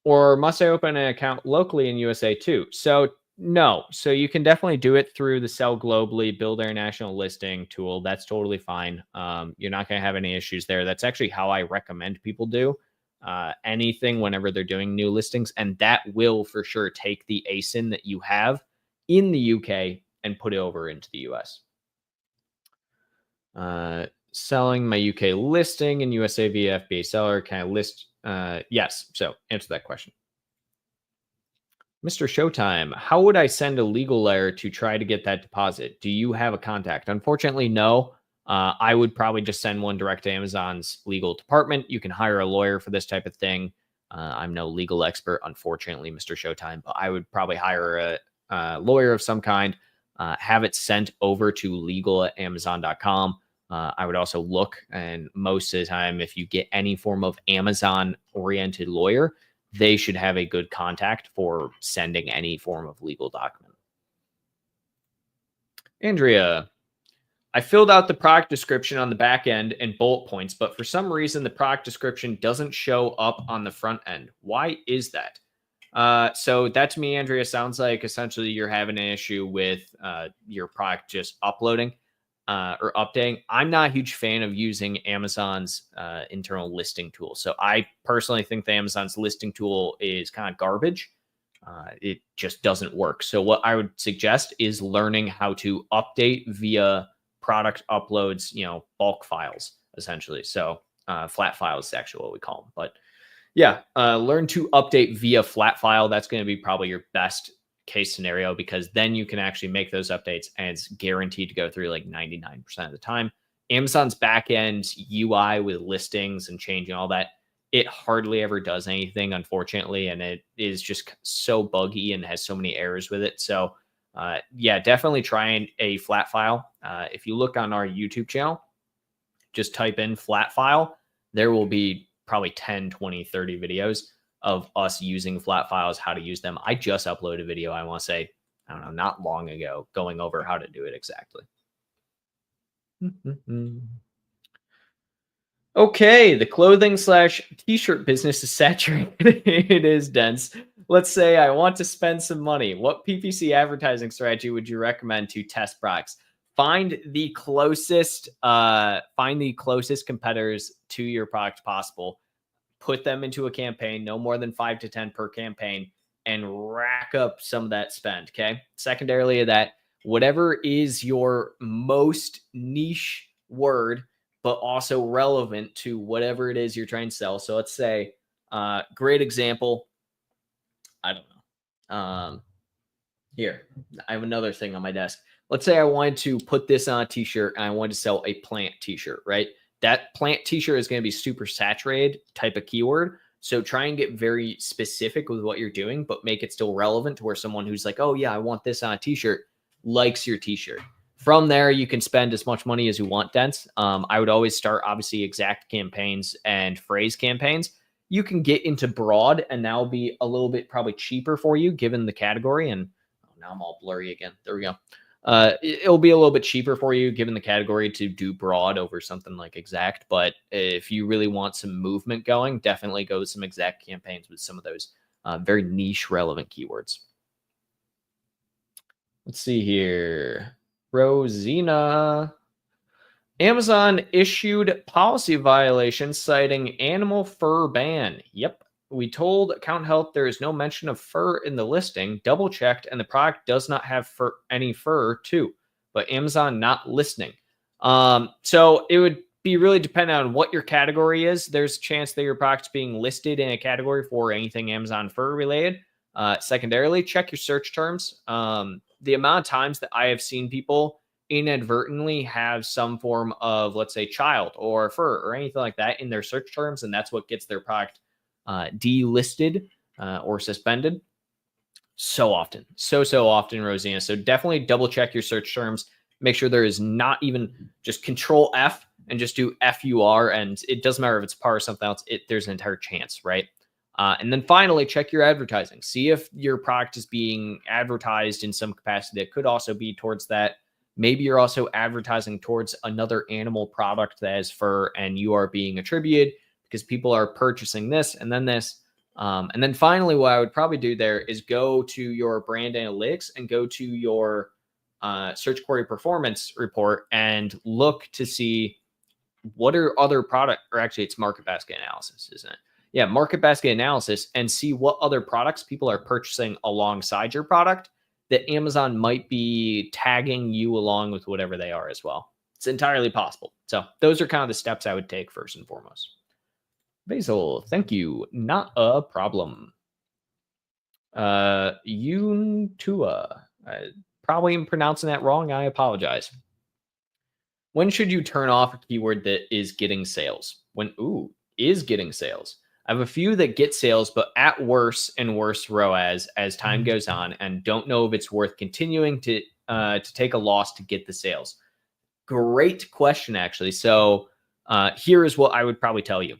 Or must I open an account locally in USA too? So no. So you can definitely do it through the Sell Globally, Build International Listing tool. That's totally fine. You're not going to have any issues there. That's actually how I recommend people do anything whenever they're doing new listings. And that will for sure take the ASIN that you have in the UK and put it over into the US. Selling my UK listing in USA via FBA seller. Can I list? Yes. So answer that question. Mr. Showtime, how would I send a legal letter to try to get that deposit? Do you have a contact? Unfortunately, no. I would probably just send one direct to Amazon's legal department. You can hire a lawyer for this type of thing. I'm no legal expert, unfortunately, Mr. Showtime, but I would probably hire a lawyer of some kind, have it sent over to legal@amazon.com. I would also look, and most of the time, if you get any form of Amazon-oriented lawyer, they should have a good contact for sending any form of legal document. Andrea, I filled out the product description on the back end and bullet points, but for some reason, the product description doesn't show up on the front end. Why is that? So that to me, Andrea, sounds like essentially you're having an issue with your product just uploading or updating. I'm not a huge fan of using Amazon's internal listing tool. So I personally think the Amazon's listing tool is kind of garbage. It just doesn't work. So what I would suggest is learning how to update via product uploads, bulk files, essentially. So flat files is actually what we call them. But yeah, learn to update via flat file. That's going to be probably your best case scenario, because then you can actually make those updates and it's guaranteed to go through like 99% of the time. Amazon's backend UI with listings and changing all that, it hardly ever does anything, unfortunately, and it is just so buggy and has so many errors with it. So yeah, definitely try a flat file. If you look on our YouTube channel, just type in flat file, there will be probably 10, 20, 30 videos of us using flat files, how to use them. I just uploaded a video, I want to say, I don't know, not long ago, going over how to do it exactly. Okay, the clothing / t-shirt business is saturated. It is dense. Let's say I want to spend some money. What PPC advertising strategy would you recommend to test products? Find the closest competitors to your product possible. Put them into a campaign, no more than 5 to 10 per campaign, and rack up some of that spend. Okay. Secondarily to that, whatever is your most niche word, but also relevant to whatever it is you're trying to sell. So let's say, great example. I don't know. Here, I have another thing on my desk. Let's say I wanted to put this on a t-shirt and I wanted to sell a plant t-shirt, right? That plant t-shirt is going to be super saturated type of keyword. So try and get very specific with what you're doing, but make it still relevant to where someone who's like, oh yeah, I want this on a t-shirt, likes your t-shirt. From there, you can spend as much money as you want, Dense. I would always start, obviously, exact campaigns and phrase campaigns. You can get into broad, and that will be a little bit probably cheaper for you, given the category. And now I'm all blurry again. There we go. It'll be a little bit cheaper for you given the category to do broad over something like exact. But if you really want some movement going, definitely go with some exact campaigns with some of those very niche relevant keywords. Let's see here. Rosina. Amazon issued policy violation citing animal fur ban. Yep. We told account health there is no mention of fur in the listing, double checked, and the product does not have any fur too, but Amazon not listening. So it would be really dependent on what your category is. There's a chance that your product's being listed in a category for anything Amazon fur related. Secondarily, check your search terms. The amount of times that I have seen people inadvertently have some form of, let's say, child or fur or anything like that in their search terms, and that's what gets their product delisted or suspended. So often, so often, Rosina. So definitely double check your search terms. Make sure there is not even just Control F and just do FUR, and it doesn't matter if it's par or something else. There's an entire chance, right? And then finally, check your advertising. See if your product is being advertised in some capacity that could also be towards that. Maybe you're also advertising towards another animal product that has fur, and you are being attributed because people are purchasing this and then this. And then finally, what I would probably do there is go to your brand analytics and go to your search query performance report and look to see what are other product, or actually it's market basket analysis, isn't it? Yeah, market basket analysis, and see what other products people are purchasing alongside your product that Amazon might be tagging you along with whatever they are as well. It's entirely possible. So those are kind of the steps I would take first and foremost. Basil, thank you. Not a problem. Yuntua. Probably am pronouncing that wrong. I apologize. When should you turn off a keyword that is getting sales? Is getting sales. I have a few that get sales, but at worse and worse ROAS as time goes on, and don't know if it's worth continuing to take a loss to get the sales. Great question, actually. So here is what I would probably tell you.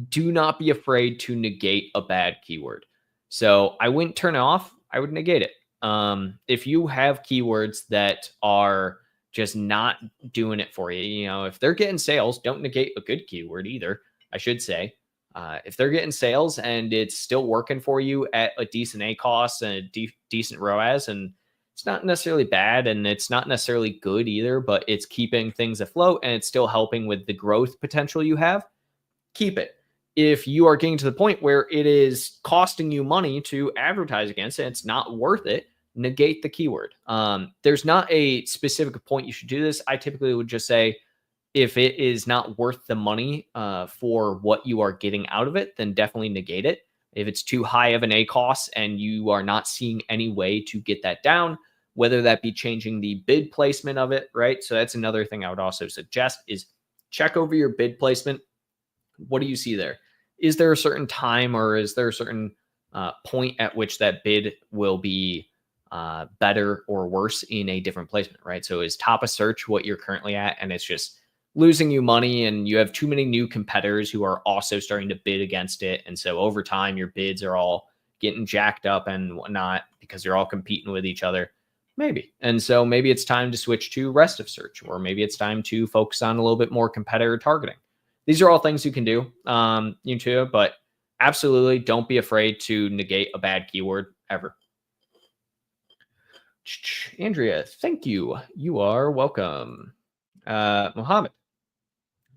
Do not be afraid to negate a bad keyword. So I wouldn't turn it off. I would negate it. If you have keywords that are just not doing it for you, if they're getting sales, don't negate a good keyword either, I should say. If they're getting sales and it's still working for you at a decent ACOS and a decent ROAS, and it's not necessarily bad and it's not necessarily good either, but it's keeping things afloat and it's still helping with the growth potential you have, keep it. If you are getting to the point where it is costing you money to advertise against it, it's not worth it, negate the keyword. There's not a specific point you should do this. I typically would just say, if it is not worth the money for what you are getting out of it, then definitely negate it. If it's too high of an ACOS and you are not seeing any way to get that down, whether that be changing the bid placement of it, right? So that's another thing I would also suggest is check over your bid placement. What do you see there? Is there a certain time or is there a certain point at which that bid will be better or worse in a different placement, right? So is top of search what you're currently at, and it's just losing you money and you have too many new competitors who are also starting to bid against it. And so over time, your bids are all getting jacked up and whatnot because you're all competing with each other. Maybe. And so maybe it's time to switch to rest of search, or maybe it's time to focus on a little bit more competitor targeting. These are all things you can do, but absolutely don't be afraid to negate a bad keyword ever. Andrea, thank you. You are welcome. Mohammed,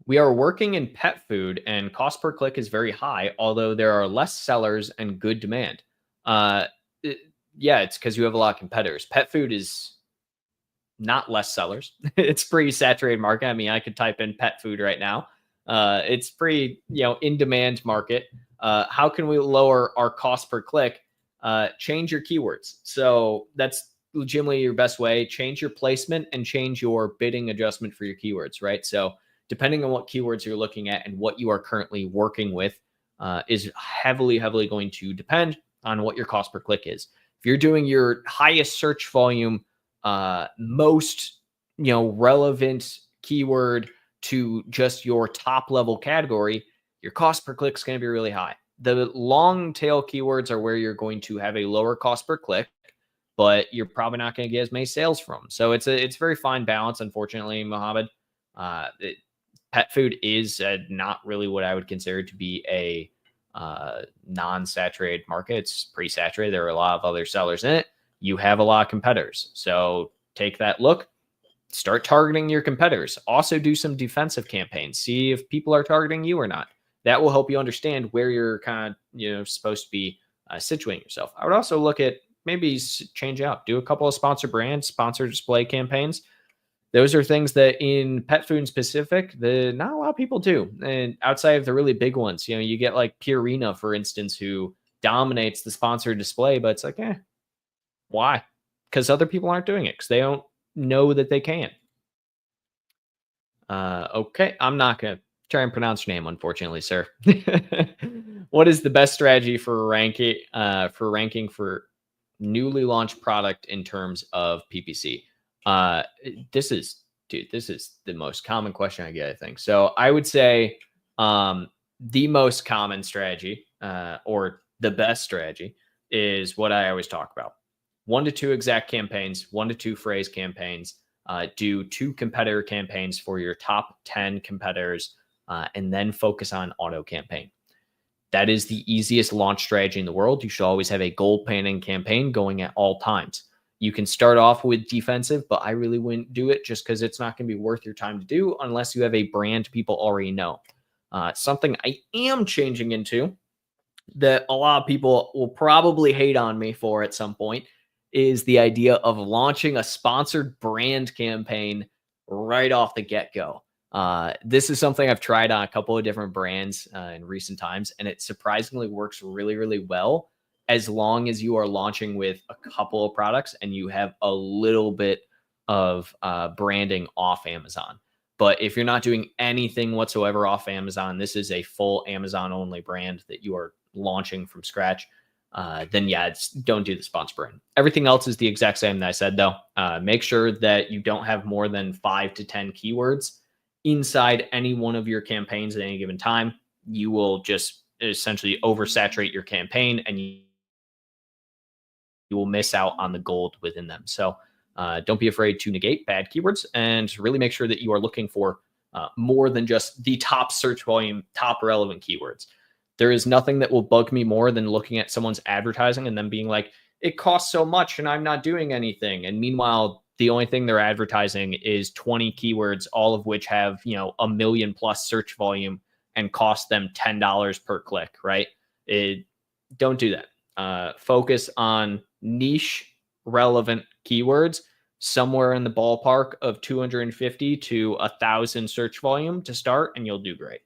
we are working in pet food and cost per click is very high, although there are less sellers and good demand. Yeah, it's because you have a lot of competitors. Pet food is not less sellers. It's pretty saturated market. I mean, I could type in pet food right now. It's pretty, in demand market. How can we lower our cost per click? Change your keywords. So that's legitimately your best way. Change your placement and change your bidding adjustment for your keywords, right? So depending on what keywords you're looking at and what you are currently working with is heavily going to depend on what your cost per click is. If you're doing your highest search volume, most, relevant keyword to just your top level category, your cost per click is going to be really high. The long tail keywords are where you're going to have a lower cost per click, but you're probably not going to get as many sales from. So it's a very fine balance, unfortunately, Mohammed. Pet food is not really what I would consider to be a non-saturated market. It's pretty saturated. There are a lot of other sellers in it. You have a lot of competitors. So take that look. Start targeting your competitors. Also do some defensive campaigns. See if people are targeting you or not. That will help you understand where you're kind of, supposed to be situating yourself. I would also look at maybe change out, do a couple of sponsor brands, sponsor display campaigns. Those are things that in pet food specific, not a lot of people do. And outside of the really big ones, you get like Purina, for instance, who dominates the sponsored display, but it's like, why? Because other people aren't doing it because they don't know that they can. Okay, I'm not gonna try and pronounce your name, unfortunately, sir. What is the best strategy for ranking for newly launched product in terms of PPC? Uh, this is this is the most common question I get, I think. So I would say the most common strategy or the best strategy is what I always talk about: 1 to 2 exact campaigns, 1 to 2 phrase campaigns. Do 2 competitor campaigns for your top 10 competitors, and then focus on auto campaign. That is the easiest launch strategy in the world. You should always have a goal planning campaign going at all times. You can start off with defensive, but I really wouldn't do it just because it's not going to be worth your time to do unless you have a brand people already know. Something I am changing into that a lot of people will probably hate on me for at some point is the idea of launching a sponsored brand campaign right off the get-go. This is something I've tried on a couple of different brands in recent times, and it surprisingly works really, really well as long as you are launching with a couple of products and you have a little bit of branding off Amazon. But if you're not doing anything whatsoever off Amazon, this is a full Amazon-only brand that you are launching from scratch, then don't do the sponsor brand. Everything else is the exact same that I said, though. Make sure that you don't have more than 5 to 10 keywords inside any one of your campaigns at any given time. You will just essentially oversaturate your campaign and you will miss out on the gold within them. So don't be afraid to negate bad keywords and really make sure that you are looking for more than just the top search volume, top relevant keywords. There is nothing that will bug me more than looking at someone's advertising and them being like, it costs so much and I'm not doing anything. And meanwhile, the only thing they're advertising is 20 keywords, all of which have, 1 million plus search volume and cost them $10 per click, right? Don't do that. Focus on niche relevant keywords somewhere in the ballpark of 250 to 1,000 search volume to start, and you'll do great.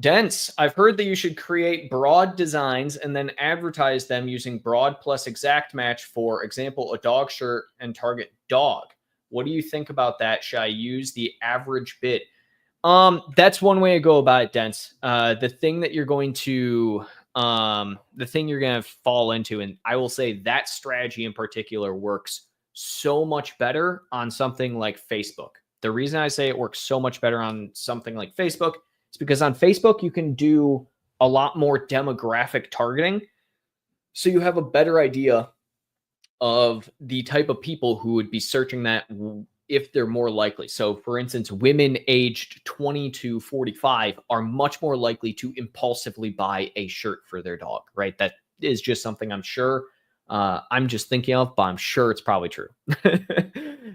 Dense, I've heard that you should create broad designs and then advertise them using broad plus exact match, for example, a dog shirt and target dog. What do you think about that? Should I use the average bid? That's one way to go about it, Dense. The thing you're going to fall into, and I will say that strategy in particular works so much better on something like Facebook. The reason I say it works so much better on something like Facebook is because on Facebook, you can do a lot more demographic targeting. So you have a better idea of the type of people who would be searching that if they're more likely. So for instance, women aged 20 to 45 are much more likely to impulsively buy a shirt for their dog, right? That is just something I'm sure I'm just thinking of, but I'm sure it's probably true.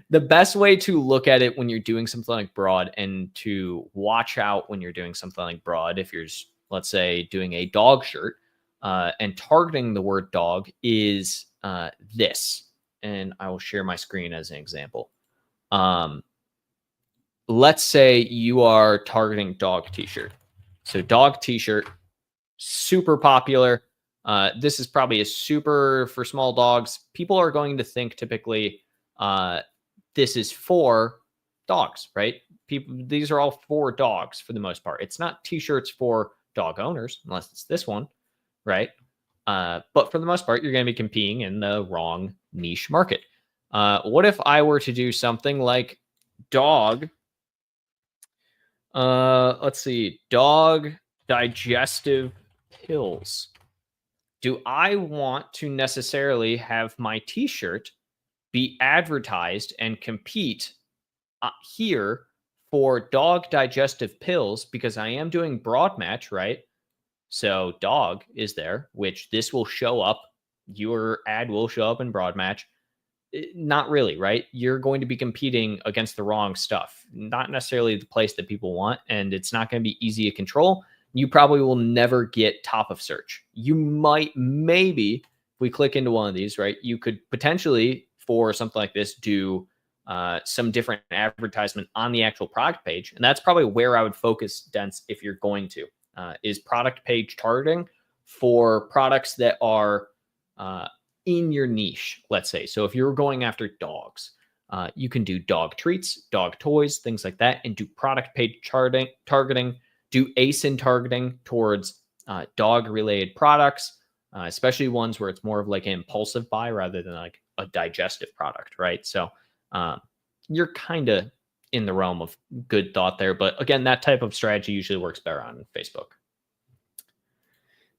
The best way to look at it when you're doing something like broad, and to watch out when you're doing something like broad, if you're, let's say, doing a dog shirt and targeting the word dog, is this. And I will share my screen as an example. Let's say you are targeting dog t-shirt. So dog t-shirt, super popular. This is probably a super for small dogs. People are going to think typically this is for dogs, right? These are all for dogs for the most part. It's not t-shirts for dog owners, unless it's this one, right? But for the most part, you're going to be competing in the wrong niche market. What if I were to do something like dog? Let's see, dog digestive pills. Do I want to necessarily have my t-shirt be advertised and compete here for dog digestive pills? Because I am doing broad match, right? So dog is there, which this will show up. Your ad will show up in broad match. Not really, right? You're going to be competing against the wrong stuff, not necessarily the place that people want, and it's not going to be easy to control. You probably will never get top of search. You might, maybe, if we click into one of these, right? You could potentially, for something like this, do some different advertisement on the actual product page, and that's probably where I would focus, Dense, if you're going to, is product page targeting for products that are in your niche, let's say. So if you're going after dogs, you can do dog treats, dog toys, things like that, and do product page targeting, do ASIN targeting towards dog-related products, especially ones where it's more of like an impulsive buy rather than like a digestive product, right? So you're kind of in the realm of good thought there. But again, that type of strategy usually works better on Facebook.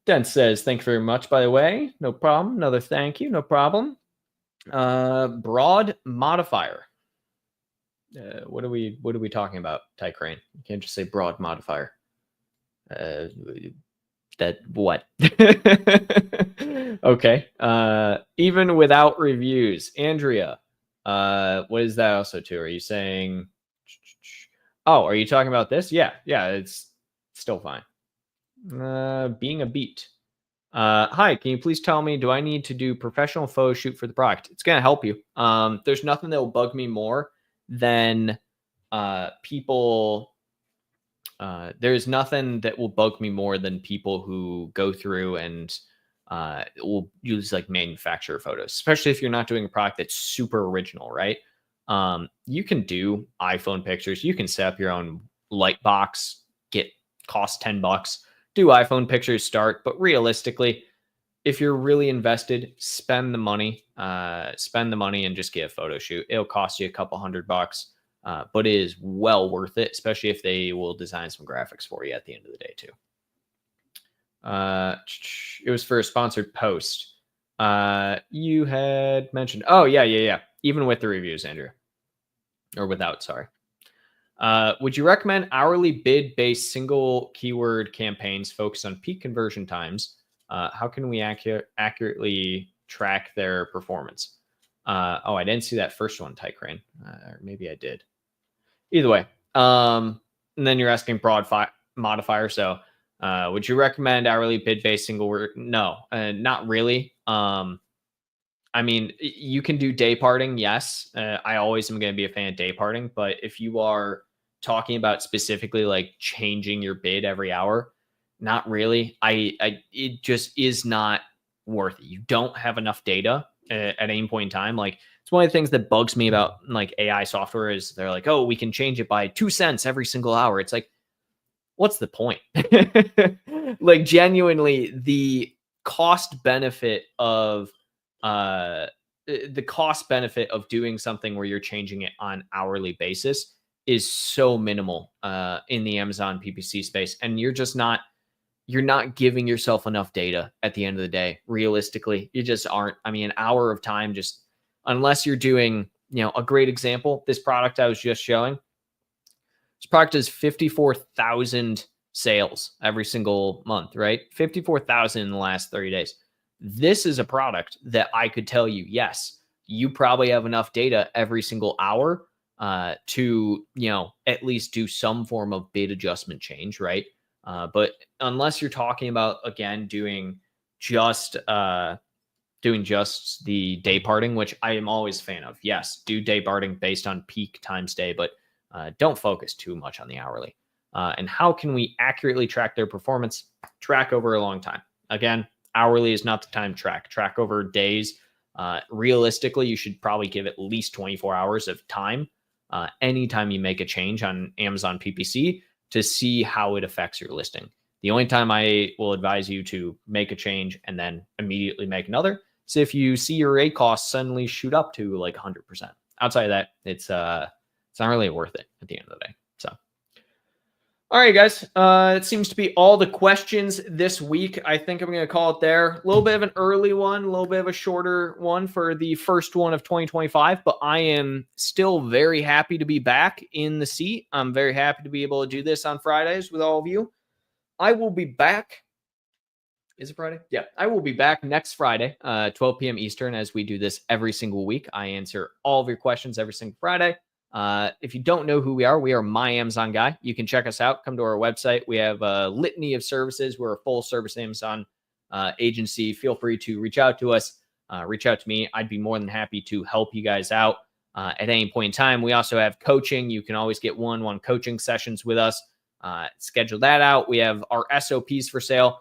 Den says, thank you very much, by the way. No problem. Another thank you. No problem. Broad modifier. What are we talking about, Ty Crane? You can't just say broad modifier. That what? Okay. Even without reviews. Andrea, what is that also to? Are you saying, oh, are you talking about this? Yeah, it's still fine. Being a beat. Hi, can you please tell me, do I need to do professional photo shoot for the product? It's going to help you. There's nothing that will bug me more than people. There's nothing that will bug me more than people who go through and will use like manufacturer photos, especially if you're not doing a product that's super original, right? You can do iPhone pictures. You can set up your own light box, cost $10. Do iPhone pictures, start. But realistically, if you're really invested, spend the money and just get a photo shoot. It'll cost you a couple $100, but it is well worth it, especially if they will design some graphics for you at the end of the day too. It was for a sponsored post. You had mentioned, oh yeah. Even with the reviews, Andrew, or without, sorry. Would you recommend hourly bid-based single keyword campaigns focused on peak conversion times? How can we accurately track their performance? Oh, I didn't see that first one, Ty Crane. Or maybe I did. Either way. And then you're asking broad modifier. So would you recommend hourly bid-based single word? No, not really. I mean, you can do Dayparting, yes. I always am going to be a fan of Dayparting, but if you are talking about specifically like changing your bid every hour, not really. It just is not worth it. You don't have enough data at any point in time. Like, it's one of the things that bugs me about like AI software is they're like, oh, we can change it by 2 cents every single hour. It's like, what's the point? Like, genuinely, the cost benefit of doing something where you're changing it on hourly basis is so minimal in the Amazon PPC space, and you're not giving yourself enough data at the end of the day. Realistically, you just aren't. I mean, an hour of time, just unless you're doing, a great example, this product I was just showing, this product is 54,000 sales every single month, right? 54,000 in the last 30 days. This is a product that I could tell you, yes, you probably have enough data every single hour to, at least do some form of bid adjustment change, right? But unless you're talking about, again, doing just the Dayparting, which I am always a fan of. Yes, do Dayparting based on peak times day, but don't focus too much on the hourly. And how can we accurately track their performance? Track over a long time. Again, hourly is not the time to track over days. Realistically, you should probably give at least 24 hours of time anytime you make a change on Amazon PPC to see how it affects your listing. The only time I will advise you to make a change and then immediately make another is if you see your ACOS suddenly shoot up to like 100%. Outside of that, it's not really worth it at the end of the day. So, all right, guys, it seems to be all the questions this week. I think I'm going to call it there. A little bit of an early one, a little bit of a shorter one for the first one of 2025, but I am still very happy to be back in the seat. I'm very happy to be able to do this on Fridays with all of you. I will be back Is it Friday? Yeah. I will be back next Friday, 12 p.m. Eastern, as we do this every single week. I answer all of your questions every single Friday. If you don't know who we are My Amazon Guy. You can check us out. Come to our website. We have a litany of services. We're a full service Amazon agency. Feel free to reach out to us. Reach out to me. I'd be more than happy to help you guys out at any point in time. We also have coaching. You can always get one-on-one coaching sessions with us. Schedule that out. We have our SOPs for sale.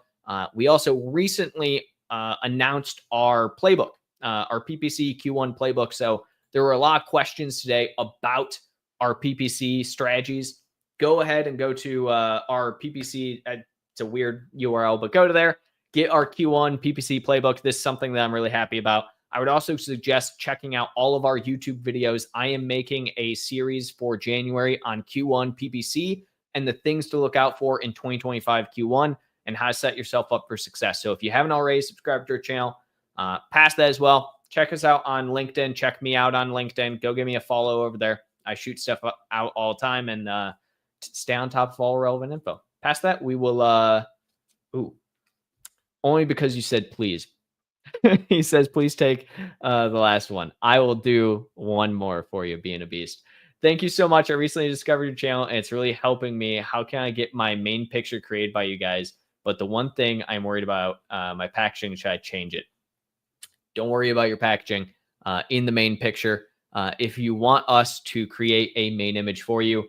We also recently announced our playbook, our PPC Q1 playbook. So there were a lot of questions today about our PPC strategies. Go ahead and go to our PPC. It's a weird URL, but go to there. Get our Q1 PPC playbook. This is something that I'm really happy about. I would also suggest checking out all of our YouTube videos. I am making a series for January on Q1 PPC and the things to look out for in 2025 Q1 and how to set yourself up for success. So if you haven't already subscribed to our channel, past that as well. Check us out on LinkedIn. Check me out on LinkedIn. Go give me a follow over there. I shoot stuff out all the time and stay on top of all relevant info. Past that, we will, only because you said please. He says, please take the last one. I will do one more for you, being a beast. Thank you so much. I recently discovered your channel, and it's really helping me. How can I get my main picture created by you guys? But the one thing I'm worried about, my packaging, should I change it? Don't worry about your packaging in the main picture. If you want us to create a main image for you,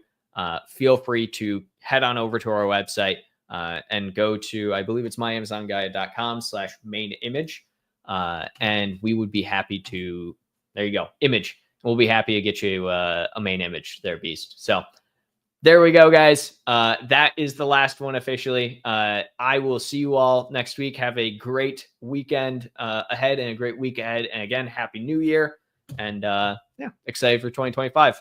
feel free to head on over to our website and go to, I believe it's myamazonguy.com/main image. And we would be happy to, there you go, image. We'll be happy to get you a main image there, beast. So there we go, guys. That is the last one officially. I will see you all next week. Have a great weekend ahead and a great week ahead. And again, Happy New Year. And yeah, excited for 2025.